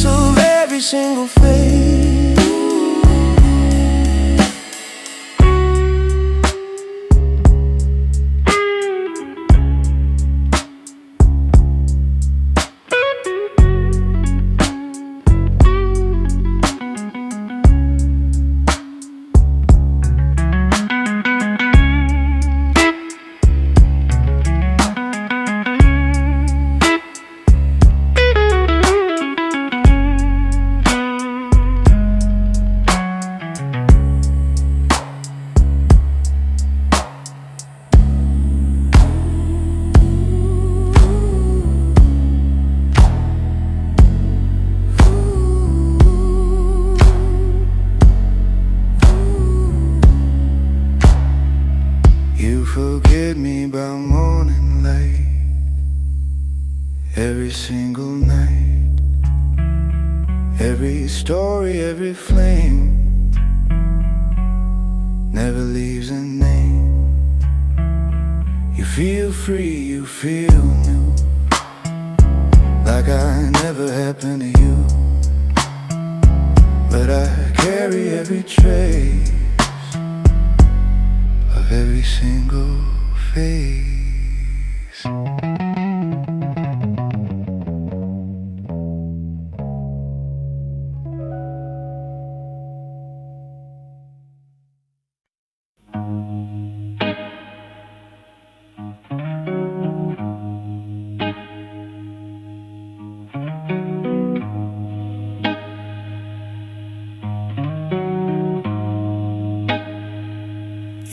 of every single face. You forget me by morning light, every single night, every story, every flame never leaves a name. You feel free, you feel new, like I never happened to you. But I carry every trace of every single face.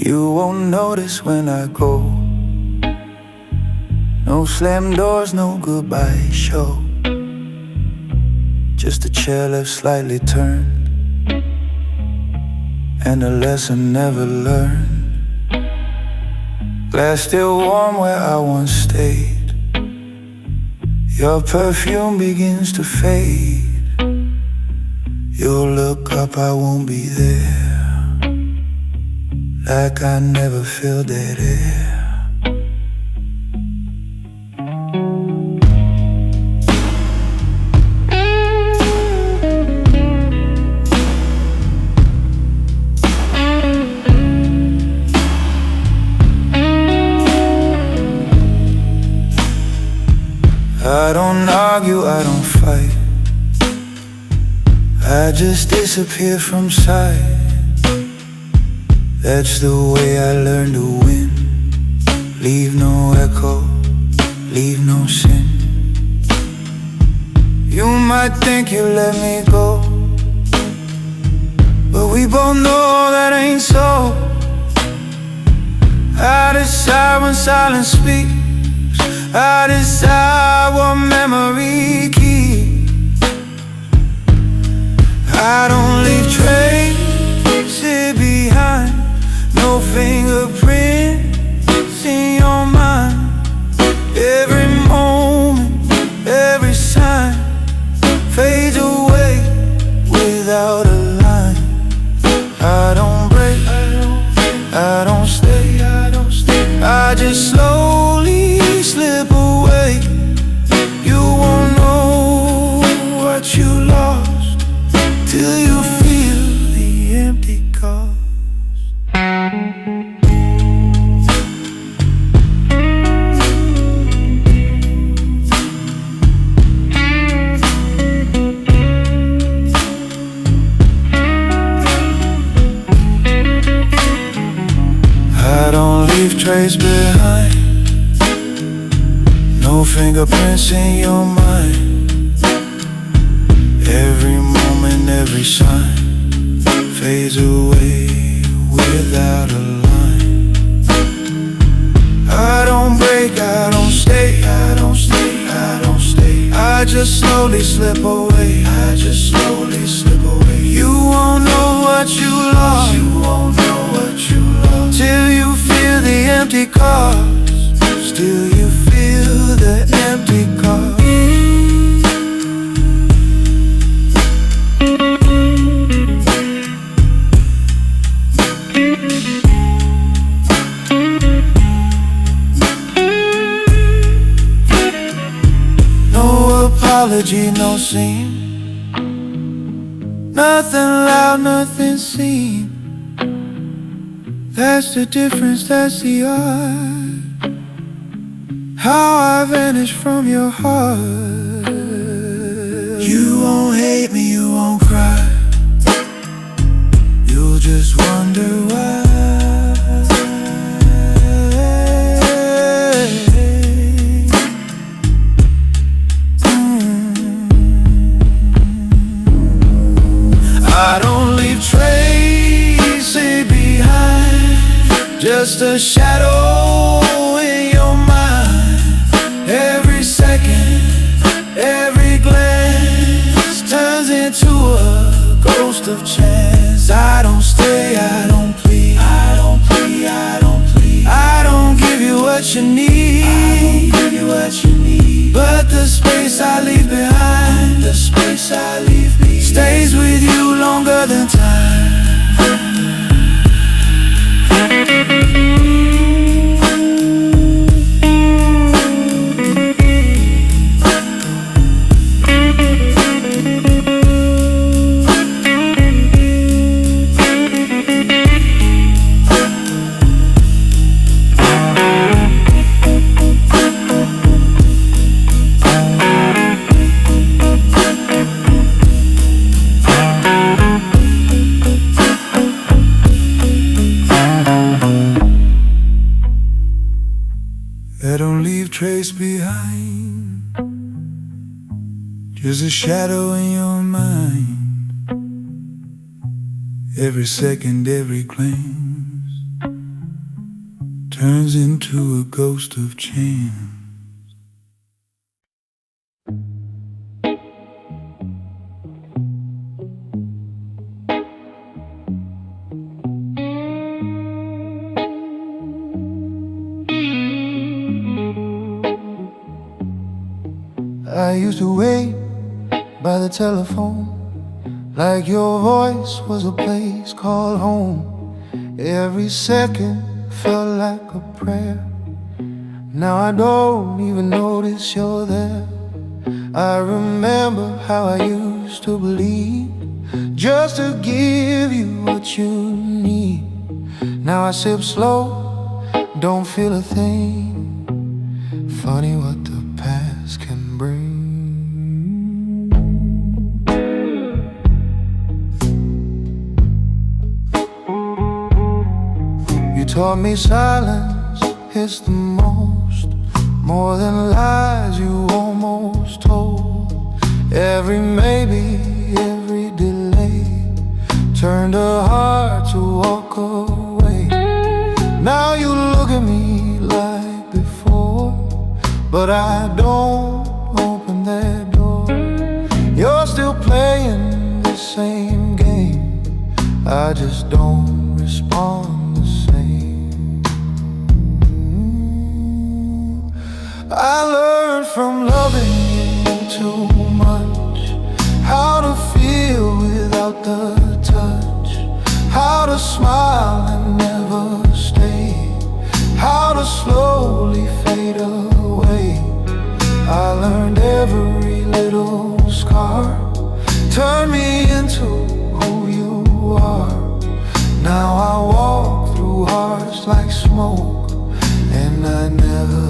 You won't notice when I go. No slam doors, no goodbye show. Just a chair left slightly turned, and a lesson never learned. Glass still warm where I once stayed. Your perfume begins to fade. You'll look up, I won't be there, like I never feel that air. I don't argue, I don't fight, I just disappear from sight. That's the way I learned to win. Leave no echo, leave no sin. You might think you let me go, but we both know that ain't so. I decide when silence speaks, I decide what memory keeps. I don't leave traces behind, no fingerprints in your mind. Every moment, every sign fades away without a line. I don't break, I don't stay, I just slowly slip away. You won't know what you lost till you feel the empty cost. I don't leave trace behind, no fingerprints in your mind. Every moment, every sign fades away without a line. I don't break, I don't stay, I don't stay, I don't stay, just slowly slip away. I just slowly slip away. You won't know what you lost. You won't know what you lost till you feel the empty cars. Still you feel the empty cars. No apology, no scene. Nothing loud, nothing seen. That's the difference, that's the art. How I vanish from your heart. You won't hate me, you won't cry. You'll just wonder why. I don't leave traces behind, just a shadow in your mind. Every second, every glance turns into a ghost of chance. I don't stay, I don't plead, I don't plead, I don't plead. I don't give you what you need, I don't give you what you need. But the space I leave behind, the space I leave behind, stays with you longer than time. I don't leave trace behind, just a shadow in your mind. Every second, every glance turns into a ghost of chance. I used to wait by the telephone, like your voice was a place called home. Every second felt like a prayer. Now I don't even notice you're there. I remember how I used to believe, just to give you what you need. Now I sip slow, don't feel a thing. Funny what the past can bring. You taught me silence is the most, more than lies you almost told. Every maybe, every delay turned a heart to walk away. Now you look at me like before, but I don't open that door. You're still playing the same game, I just don't respond the same. I learned from loving you too much, how to feel without the touch, how to smile and never stay, how to slowly fade away. I learned every little scar turned me into who you are. Now I walk through hearts like smoke, and I never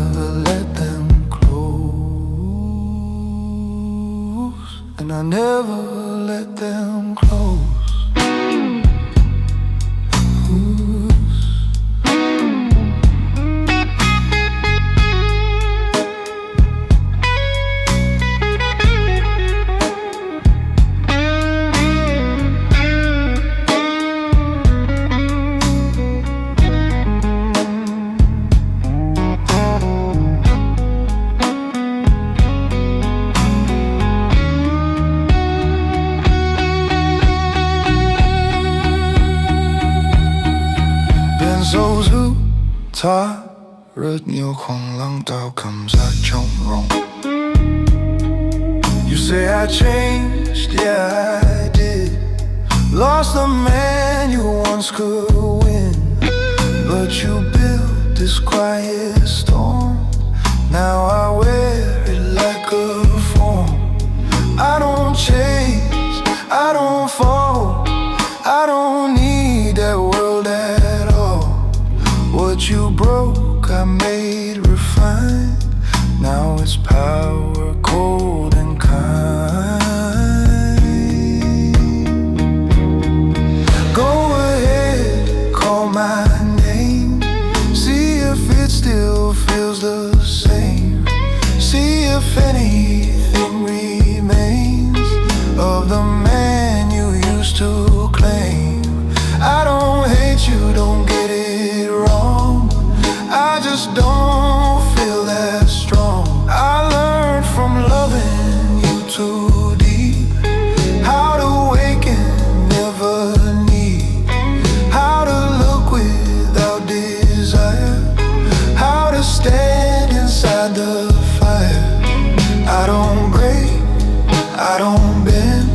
let them close, and I never let them close. 他日牛狂浪到 comes I jump wrong. You say I changed, yeah I did. Lost the man you once could win, but you built this quiet storm. Now I wear it like a form. I don't chase, I don't fall, I don't need that world at all. What you broke, I made refined. Now it's power, cold and kind. Go ahead, call my name. See if it still feels the same. See if anything remains of the man you used to claim. I don't hate you, don't get it wrong. I just don't feel that strong. I learned from loving you too deep how to wake and never need, how to look without desire, how to stand inside the fire. I don't break, I don't bend,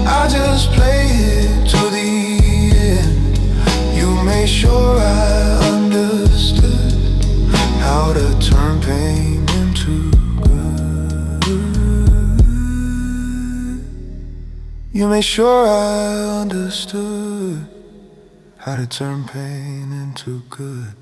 I just play it to the end. You made sure I understood how to turn pain into good. You made sure I understood how to turn pain into good.